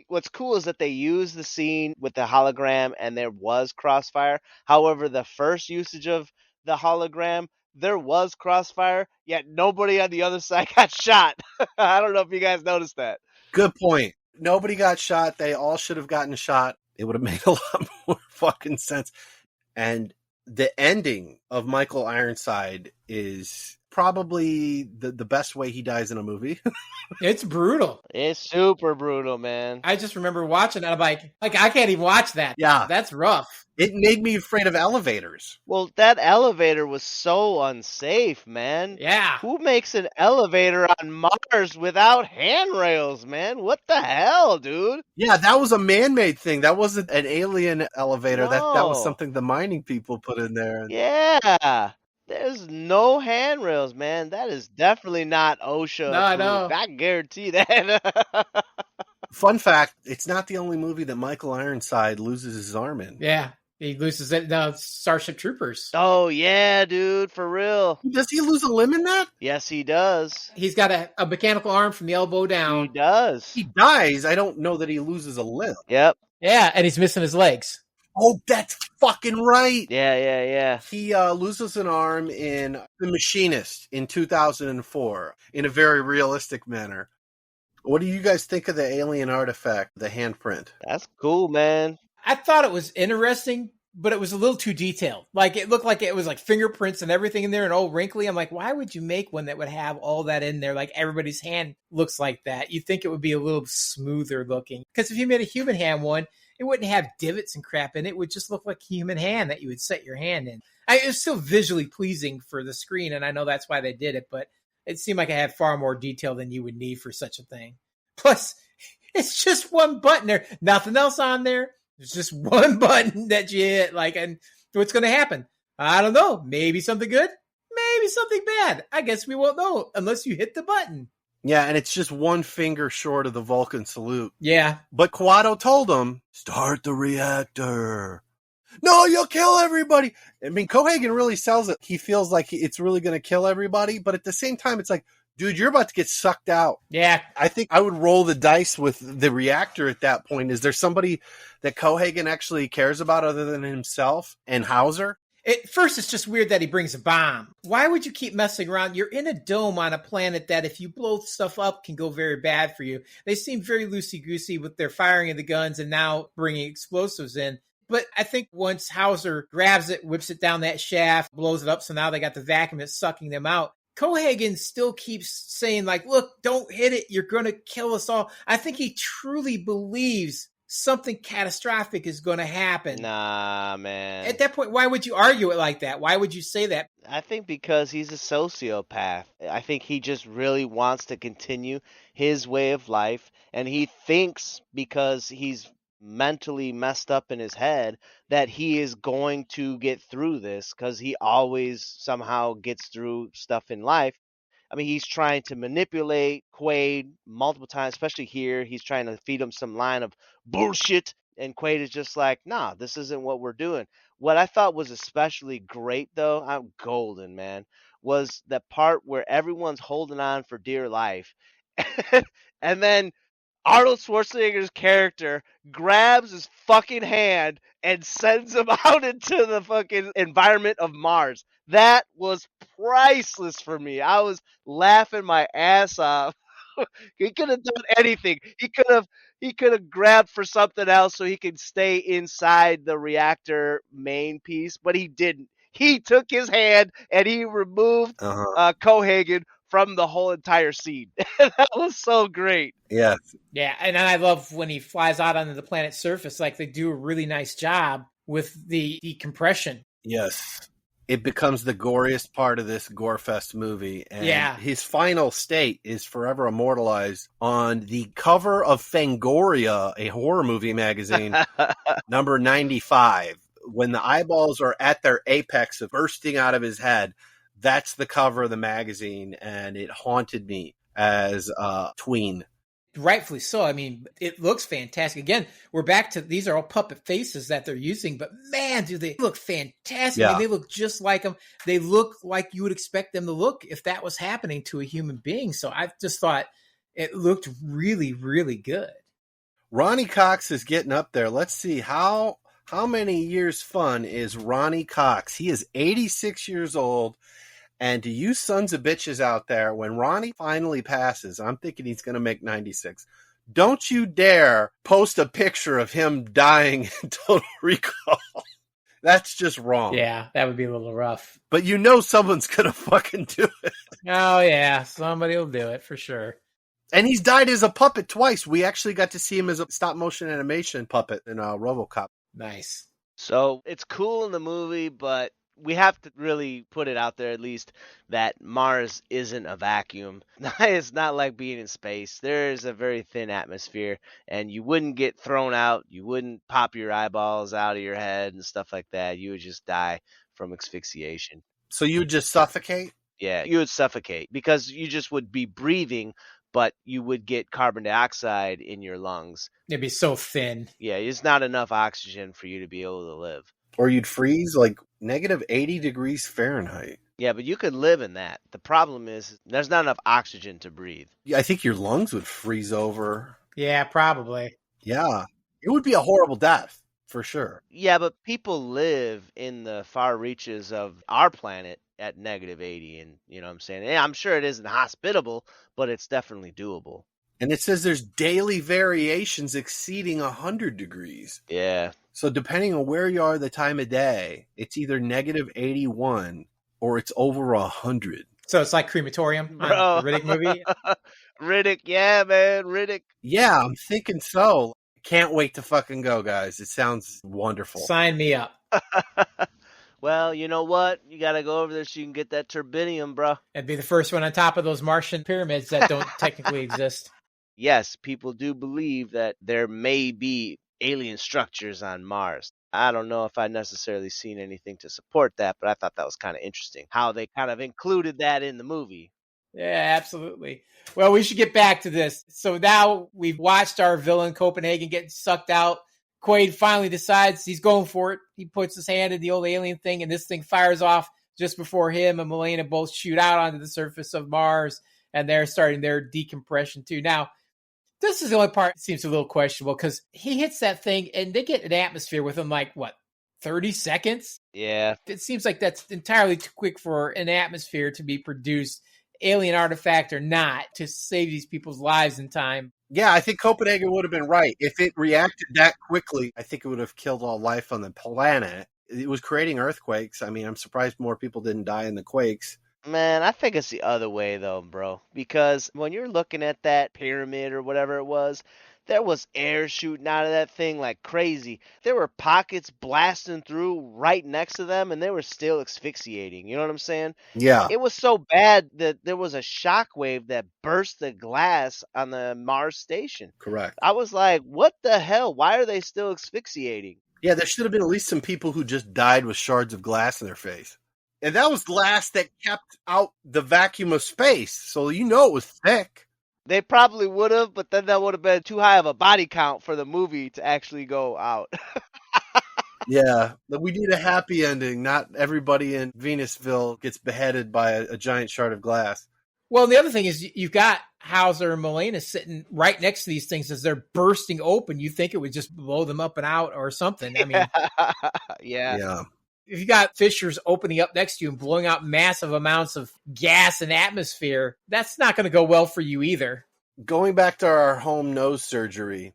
What's cool is that they used the scene with the hologram and there was crossfire. However, the first usage of the hologram, there was crossfire, yet nobody on the other side got shot. I don't know if you guys noticed that.
Good point. Nobody got shot. They all should have gotten shot. It would have made a lot more fucking sense. And the ending of Michael Ironside is probably the best way he dies in a movie.
It's brutal.
It's super brutal, man.
I just remember watching it. I'm like I can't even watch that.
Yeah.
That's rough.
It made me afraid of elevators.
Well, that elevator was so unsafe, man.
Yeah.
Who makes an elevator on Mars without handrails, man? What the hell, dude?
Yeah, that was a man-made thing. That wasn't an alien elevator.
No.
That was something the mining people put in there.
Yeah. There's no handrails, man. That is definitely not OSHA.
No, I know.
I guarantee that.
Fun fact, it's not the only movie that Michael Ironside loses his arm in.
Yeah. He loses it in Starship Troopers.
Oh, yeah, dude. For real.
Does he lose a limb in that?
Yes, he does.
He's got a mechanical arm from the elbow
He
down.
does.
He dies. I don't know that he loses a limb.
Yep.
Yeah, and he's missing his legs.
Oh, that's fucking right.
Yeah.
He loses an arm in The Machinist in 2004 in a very realistic manner. What do you guys think of the alien artifact, the handprint?
That's cool, man.
I thought it was interesting, but it was a little too detailed. Like, it looked like it was like fingerprints and everything in there and all wrinkly. I'm like, why would you make one that would have all that in there? Like, everybody's hand looks like that. You'd think it would be a little smoother looking. Because if you made a human hand one, it wouldn't have divots and crap in it. It would just look like a human hand that you would set your hand in. It was still visually pleasing for the screen, and I know that's why they did it, but it seemed like it had far more detail than you would need for such a thing. Plus, it's just one button there. Nothing else on there. There's just one button that you hit. And what's going to happen? I don't know. Maybe something good. Maybe something bad. I guess we won't know unless you hit the button.
Yeah, and it's just one finger short of the Vulcan salute.
Yeah.
But Quado told him, start the reactor. No, you'll kill everybody. I mean, Cohagen really sells it. He feels like it's really going to kill everybody. But at the same time, it's like, dude, you're about to get sucked out.
Yeah.
I think I would roll the dice with the reactor at that point. Is there somebody that Cohagen actually cares about other than himself and Hauser?
At first, it's just weird that he brings a bomb. Why would you keep messing around? You're in a dome on a planet that if you blow stuff up can go very bad for you. They seem very loosey-goosey with their firing of the guns and now bringing explosives in. But I think once Hauser grabs it, whips it down that shaft, blows it up, so now they got the vacuum that's sucking them out. Cohagen still keeps saying, like, look, don't hit it. You're going to kill us all. I think he truly believes something catastrophic is going to happen.
Nah, man.
At that point, why would you argue it like that? Why would you say that?
I think because he's a sociopath. I think he just really wants to continue his way of life, and he thinks because he's mentally messed up in his head that he is going to get through this because he always somehow gets through stuff in life. I mean, he's trying to manipulate Quaid multiple times, especially here. He's trying to feed him some line of bullshit, and Quaid is just like, nah, this isn't what we're doing. What I thought was especially great, though, I'm golden, man, was the part where everyone's holding on for dear life. And then Arnold Schwarzenegger's character grabs his fucking hand and sends him out into the fucking environment of Mars. That was priceless for me. I was laughing my ass off. He could have done anything. He could have grabbed for something else so he could stay inside the reactor main piece, but he didn't. He took his hand and he removed Cohagen from the whole entire scene. That was so great.
Yes.
Yeah, and I love when he flies out onto the planet's surface. Like, they do a really nice job with the decompression.
Yes. It becomes the goriest part of this Gorefest movie. And
yeah.
His final state is forever immortalized on the cover of Fangoria, a horror movie magazine, number 95. When the eyeballs are at their apex of bursting out of his head, that's the cover of the magazine, and it haunted me as a tween.
Rightfully so. I mean, it looks fantastic. Again, we're back to, these are all puppet faces that they're using, but man, do they look fantastic.
Yeah.
I mean, they look just like them. They look like you would expect them to look if that was happening to a human being. So I just thought it looked really, really good.
Ronnie Cox is getting up there. Let's see how many years fun is Ronnie Cox. He is 86 years old. And to you sons of bitches out there, when Ronnie finally passes, I'm thinking he's going to make 96. Don't you dare post a picture of him dying in Total Recall. That's just wrong.
Yeah, that would be a little rough.
But you know someone's going to fucking do it.
Oh, yeah, somebody will do it for sure.
And he's died as a puppet twice. We actually got to see him as a stop-motion animation puppet in RoboCop.
Nice.
So it's cool in the movie, but we have to really put it out there at least that Mars isn't a vacuum. It's not like being in space. There is a very thin atmosphere, and you wouldn't get thrown out. You wouldn't pop your eyeballs out of your head and stuff like that. You would just die from asphyxiation.
So you would just suffocate?
Yeah, you would suffocate because you just would be breathing, but you would get carbon dioxide in your lungs.
It'd be so thin.
Yeah, it's not enough oxygen for you to be able to live.
Or you'd freeze like negative 80 degrees Fahrenheit.
Yeah, but you could live in that. The problem is there's not enough oxygen to breathe.
Yeah, I think your lungs would freeze over.
Yeah, probably.
Yeah. It would be a horrible death, for sure.
Yeah, but people live in the far reaches of our planet at negative 80. And you know what I'm saying? Yeah, I'm sure it isn't hospitable, but it's definitely doable.
And it says there's daily variations exceeding 100 degrees.
Yeah.
So depending on where you are the time of day, it's either negative 81 or it's over 100.
So it's like Crematorium on the Riddick movie?
Riddick, yeah, man, Riddick.
Yeah, I'm thinking so. Can't wait to fucking go, guys. It sounds wonderful.
Sign me up.
Well, you know what? You got to go over there so you can get that turbinium, bro.
It'd be the first one on top of those Martian pyramids that don't technically exist.
Yes, people do believe that there may be alien structures on Mars. I don't know if I necessarily seen anything to support that, but I thought that was kind of interesting how they kind of included that in the movie.
Yeah, absolutely. Well, we should get back to this. So now we've watched our villain Copenhagen getting sucked out. Quaid finally decides he's going for it. He puts his hand in the old alien thing, and this thing fires off just before him and Milena both shoot out onto the surface of Mars, and they're starting their decompression too. Now, this is the only part that seems a little questionable because he hits that thing and they get an atmosphere within 30 seconds?
Yeah.
It seems like that's entirely too quick for an atmosphere to be produced, alien artifact or not, to save these people's lives in time.
Yeah, I think Copenhagen would have been right. If it reacted that quickly, I think it would have killed all life on the planet. It was creating earthquakes. I mean, I'm surprised more people didn't die in the quakes.
Man, I think it's the other way though, bro. Because when you're looking at that pyramid or whatever it was, there was air shooting out of that thing like crazy. There were pockets blasting through right next to them and they were still asphyxiating. You know what I'm saying?
Yeah,
It was so bad that there was a shock wave that burst the glass on the Mars station.
correct.
I was like, what the hell? Why are they still asphyxiating?
Yeah, there should have been at least some people who just died with shards of glass in their face. And that was glass that kept out the vacuum of space. So it was thick.
They probably would have, but then that would have been too high of a body count for the movie to actually go out.
Yeah, we need a happy ending. Not everybody in Venusville gets beheaded by a giant shard of glass.
Well, the other thing is you've got Hauser and Molina sitting right next to these things as they're bursting open. You think it would just blow them up and out or something. I mean,
Yeah.
if you got fissures opening up next to you and blowing out massive amounts of gas and atmosphere, that's not going to go well for you either.
Going back to our home nose surgery,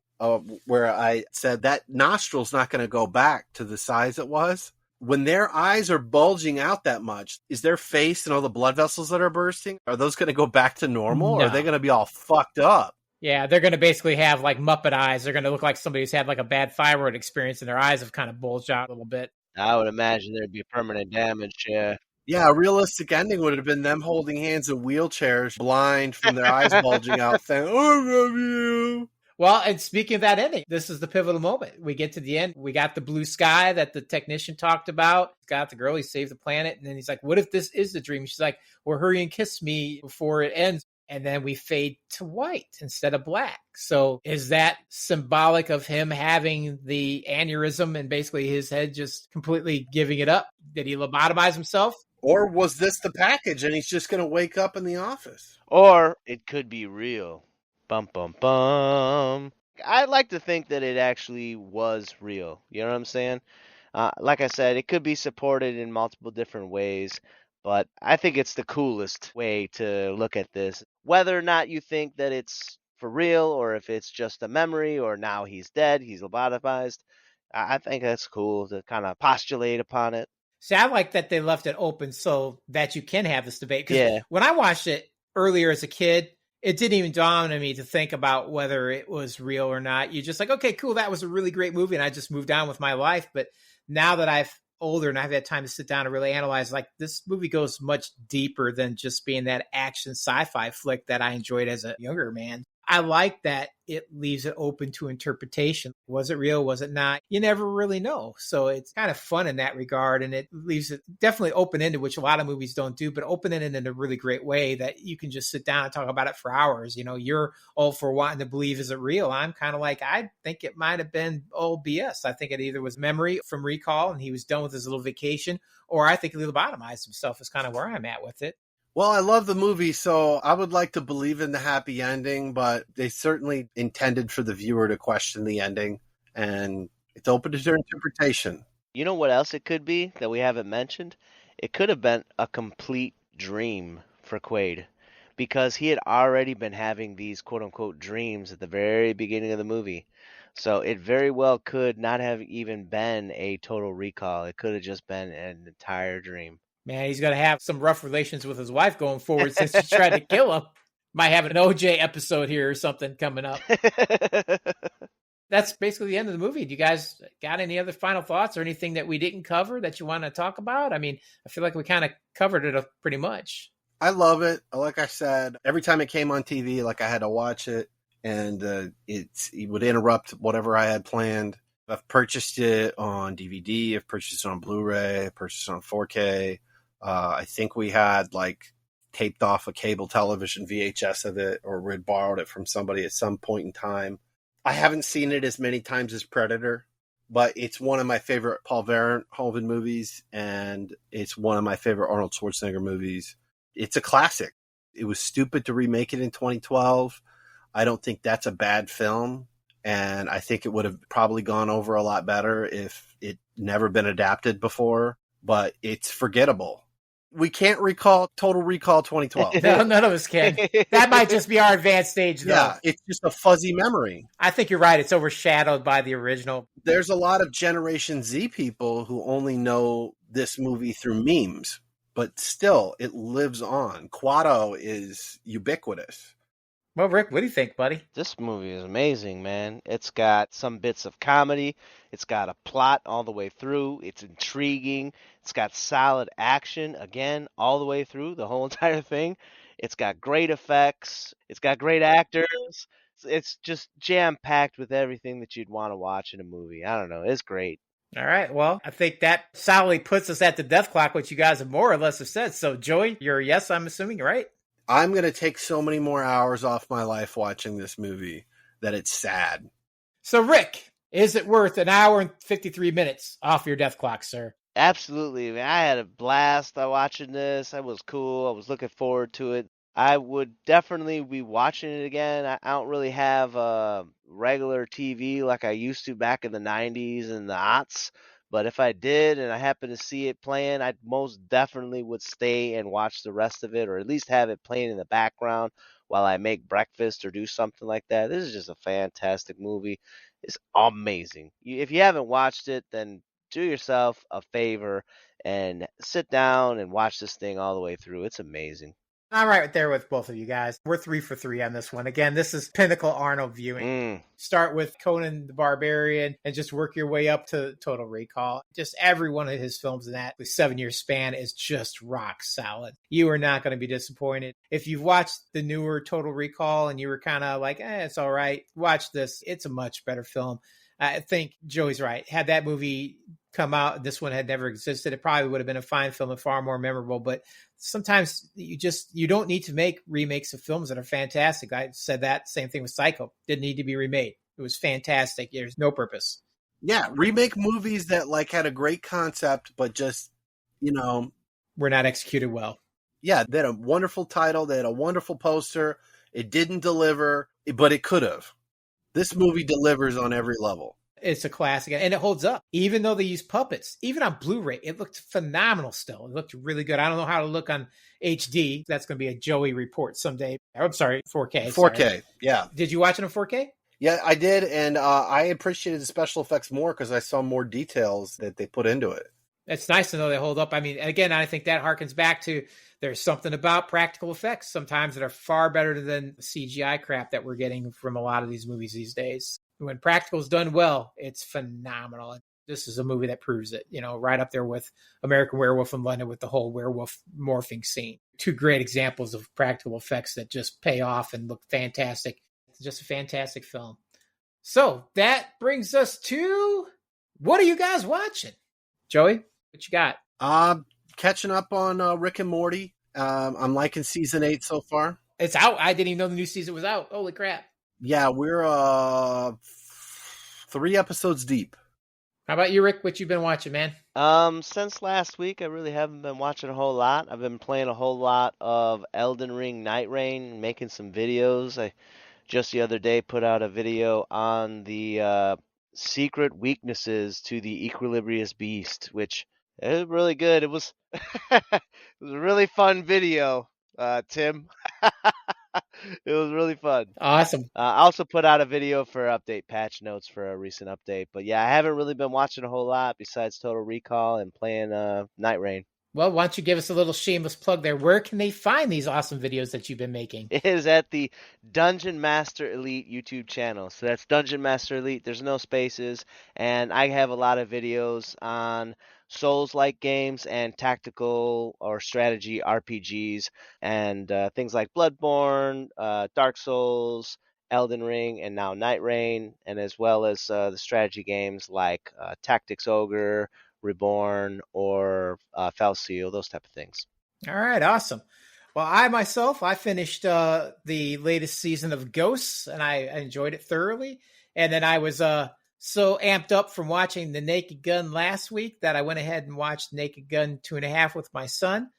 where I said that nostril's not going to go back to the size it was. When their eyes are bulging out that much, is their face and all the blood vessels that are bursting, are those going to go back to normal?
No.
Or are they going to be all fucked up?
Yeah, they're going to basically have like Muppet eyes. They're going to look like somebody who's had like a bad thyroid experience and their eyes have kind of bulged out a little bit.
I would imagine there'd be permanent damage, yeah.
Yeah, a realistic ending would have been them holding hands in wheelchairs, blind from their eyes bulging out, saying, I love you.
Well, and speaking of that ending, this is the pivotal moment. We get to the end. We got the blue sky that the technician talked about. Got the girl. He saved the planet. And then he's like, what if this is the dream? She's like, well, hurry and kiss me before it ends. And then we fade to white instead of black. So is that symbolic of him having the aneurysm and basically his head just completely giving it up? Did he lobotomize himself?
Or was this the package and he's just going to wake up in the office?
Or it could be real. Bum, bum, bum. I'd like to think that it actually was real. You know what I'm saying? Like I said, it could be supported in multiple different ways, but I think it's the coolest way to look at this. Whether or not you think that it's for real or if it's just a memory or now he's dead, he's lobotomized, I think that's cool to kind of postulate upon it.
See, I like that they left it open so that you can have this debate.
Yeah.
When I watched it earlier as a kid, it didn't even dawn on me to think about whether it was real or not. You're just like, okay, cool. That was a really great movie. And I just moved on with my life. But now that I've older and I've had time to sit down and really analyze, like this movie goes much deeper than just being that action sci-fi flick that I enjoyed as a younger man. I like that it leaves it open to interpretation. Was it real? Was it not? You never really know. So it's kind of fun in that regard. And it leaves it definitely open-ended, which a lot of movies don't do, but open-ended in a really great way that you can just sit down and talk about it for hours. You know, you're all for wanting to believe, is it real? I'm kind of like, I think it might have been all BS. I think it either was memory from recall and he was done with his little vacation, or I think he lobotomized himself is kind of where I'm at with it.
Well, I love the movie, so I would like to believe in the happy ending, but they certainly intended for the viewer to question the ending, and it's open to their interpretation.
You know what else it could be that we haven't mentioned? It could have been a complete dream for Quaid, because he had already been having these quote-unquote dreams at the very beginning of the movie. So it very well could not have even been a total recall. It could have just been an entire dream.
Man, he's going to have some rough relations with his wife going forward since she tried to kill him. Might have an OJ episode here or something coming up. That's basically the end of the movie. Do you guys got any other final thoughts or anything that we didn't cover that you want to talk about? I mean, I feel like we kind of covered it pretty much.
I love it. Like I said, every time it came on TV, like I had to watch it, and it would interrupt whatever I had planned. I've purchased it on DVD. I've purchased it on Blu-ray. I've purchased it on 4K. I think we had like taped off a cable television VHS of it, or we'd borrowed it from somebody at some point in time. I haven't seen it as many times as Predator, but it's one of my favorite Paul Verhoeven movies, and it's one of my favorite Arnold Schwarzenegger movies. It's a classic. It was stupid to remake it in 2012. I don't think that's a bad film, and I think it would have probably gone over a lot better if it never been adapted before, but it's forgettable. We can't recall Total Recall 2012.
No, none of us can. That might just be our advanced stage, though.
Yeah, it's just a fuzzy memory.
I think you're right. It's overshadowed by the original.
There's a lot of Generation Z people who only know this movie through memes, but still, it lives on. Quado is ubiquitous.
Well, Rick, what do you think, buddy?
This movie is amazing, man. It's got some bits of comedy. It's got a plot all the way through. It's intriguing. It's got solid action, again, all the way through, the whole entire thing. It's got great effects. It's got great actors. It's just jam-packed with everything that you'd want to watch in a movie. I don't know. It's great.
All right. Well, I think that solidly puts us at the death clock, which you guys have more or less have said. So, Joey, you're a yes, I'm assuming, right?
I'm going to take so many more hours off my life watching this movie that it's sad.
So, Rick, is it worth an hour and 53 minutes off your death clock, sir?
Absolutely. I mean, I had a blast watching this. It was cool. I was looking forward to it. I would definitely be watching it again. I don't really have regular TV like I used to back in the 90s and the aughts. But if I did and I happened to see it playing, I most definitely would stay and watch the rest of it, or at least have it playing in the background while I make breakfast or do something like that. This is just a fantastic movie. It's amazing. If you haven't watched it, then do yourself a favor and sit down and watch this thing all the way through. It's amazing.
I'm right there with both of you guys. We're 3 for 3 on this one. Again, this is pinnacle Arnold viewing. Start with Conan the Barbarian and just work your way up to Total Recall. Just every one of his films in that 7-year span is just rock solid. You are not going to be disappointed. If you've watched the newer Total Recall and you were kind of like, it's all right, watch this. It's a much better film. I think Joey's right. Had that movie come out, this one had never existed, it probably would have been a fine film and far more memorable. But sometimes you don't need to make remakes of films that are fantastic. I said that same thing with Psycho. Didn't need to be remade. It was fantastic. There's no purpose.
Yeah, remake movies that had a great concept, but just,
were not executed well.
Yeah, they had a wonderful title. They had a wonderful poster. It didn't deliver, but it could have. This movie delivers on every level.
It's a classic, and it holds up. Even though they use puppets, even on Blu-ray, it looked phenomenal still. It looked really good. I don't know how to look on HD. That's going to be a Joey report someday. I'm sorry, 4K.
4K,
sorry.
Yeah.
Did you watch it in 4K?
Yeah, I did, and I appreciated the special effects more because I saw more details that they put into it.
It's nice to know they hold up. I mean, again, I think that harkens back to there's something about practical effects sometimes that are far better than CGI crap that we're getting from a lot of these movies these days. When practical is done well, it's phenomenal. This is a movie that proves it, right up there with American Werewolf in London with the whole werewolf morphing scene. 2 great examples of practical effects that just pay off and look fantastic. It's just a fantastic film. So that brings us to, what are you guys watching? Joey, what you got?
Catching up on Rick and Morty. I'm liking season 8 so far.
It's out. I didn't even know the new season was out. Holy crap.
Yeah, we're 3 episodes deep.
How about you, Rick? What you been watching, man?
Since last week, I really haven't been watching a whole lot. I've been playing a whole lot of Elden Ring Night Rain, making some videos. I just the other day put out a video on the secret weaknesses to the Equilibrious Beast, which is really good. It was it was a really fun video, Tim. It was really fun.
Awesome.
I also put out a video for update patch notes for a recent update. But yeah, I haven't really been watching a whole lot besides Total Recall and playing Night Rain. Well,
why don't you give us a little shameless plug there? Where can they find these awesome videos that you've been making?
It is at the Dungeon Master Elite YouTube channel. So that's Dungeon Master Elite. There's no spaces. And I have a lot of videos on Souls-like games and tactical or strategy RPGs and things like Bloodborne, Dark Souls, Elden Ring, and now Night Rain, and as well as the strategy games like Tactics Ogre, Reborn, or Falseal, those type of things.
All right, awesome. Well, I finished the latest season of Ghosts, and I enjoyed it thoroughly. And then I was so amped up from watching The Naked Gun last week that I went ahead and watched Naked Gun 2.5 with my son.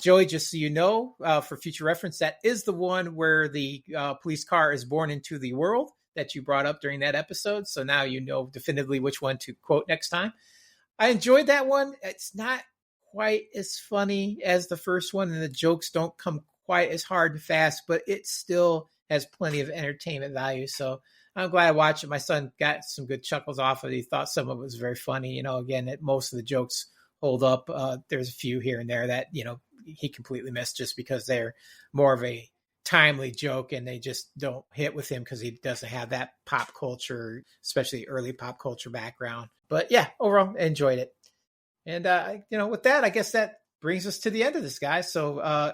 Joey, just so you know, for future reference, that is the one where the police car is born into the world that you brought up during that episode. So now you know definitively which one to quote next time. I enjoyed that one. It's not quite as funny as the first one, and the jokes don't come quite as hard and fast, but it still has plenty of entertainment value. So I'm glad I watched it. My son got some good chuckles off of it. He thought some of it was very funny. Again, most of the jokes hold up. There's a few here and there that, he completely missed just because they're more of a timely joke and they just don't hit with him because he doesn't have that pop culture, especially early pop culture background. But yeah, overall, I enjoyed it. And, with that, I guess that brings us to the end of this, guys. So,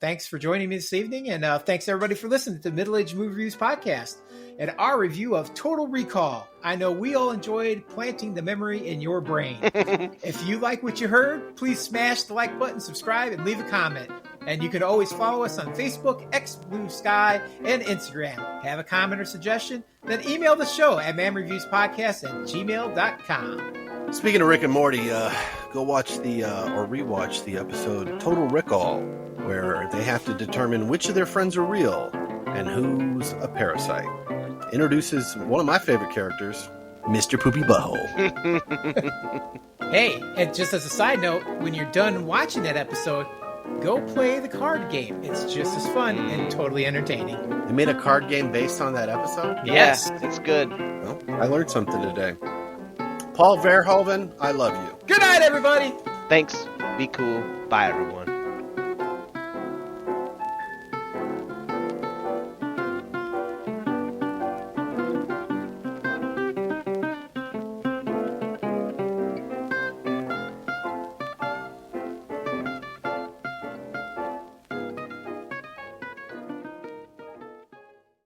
thanks for joining me this evening. And thanks, everybody, for listening to the Middle Age Movie Reviews podcast and our review of Total Recall. I know we all enjoyed planting the memory in your brain. If you like what you heard, please smash the like button, subscribe, and leave a comment. And you can always follow us on Facebook, X Blue Sky, and Instagram. Have a comment or suggestion? Then email the show at mamreviewspodcast@gmail.com.
Speaking of Rick and Morty, go watch or rewatch the episode Total Recall, where they have to determine which of their friends are real and who's a parasite. Introduces one of my favorite characters, Mr. Poopy Butthole.
Hey, and just as a side note, when you're done watching that episode, go play the card game. It's just as fun and totally entertaining.
They made a card game based on that episode?
Yes.
Yeah, it's good.
Well, I learned something today. Paul Verhoeven, I love you.
Good night, everybody.
Thanks. Be cool. Bye, everyone.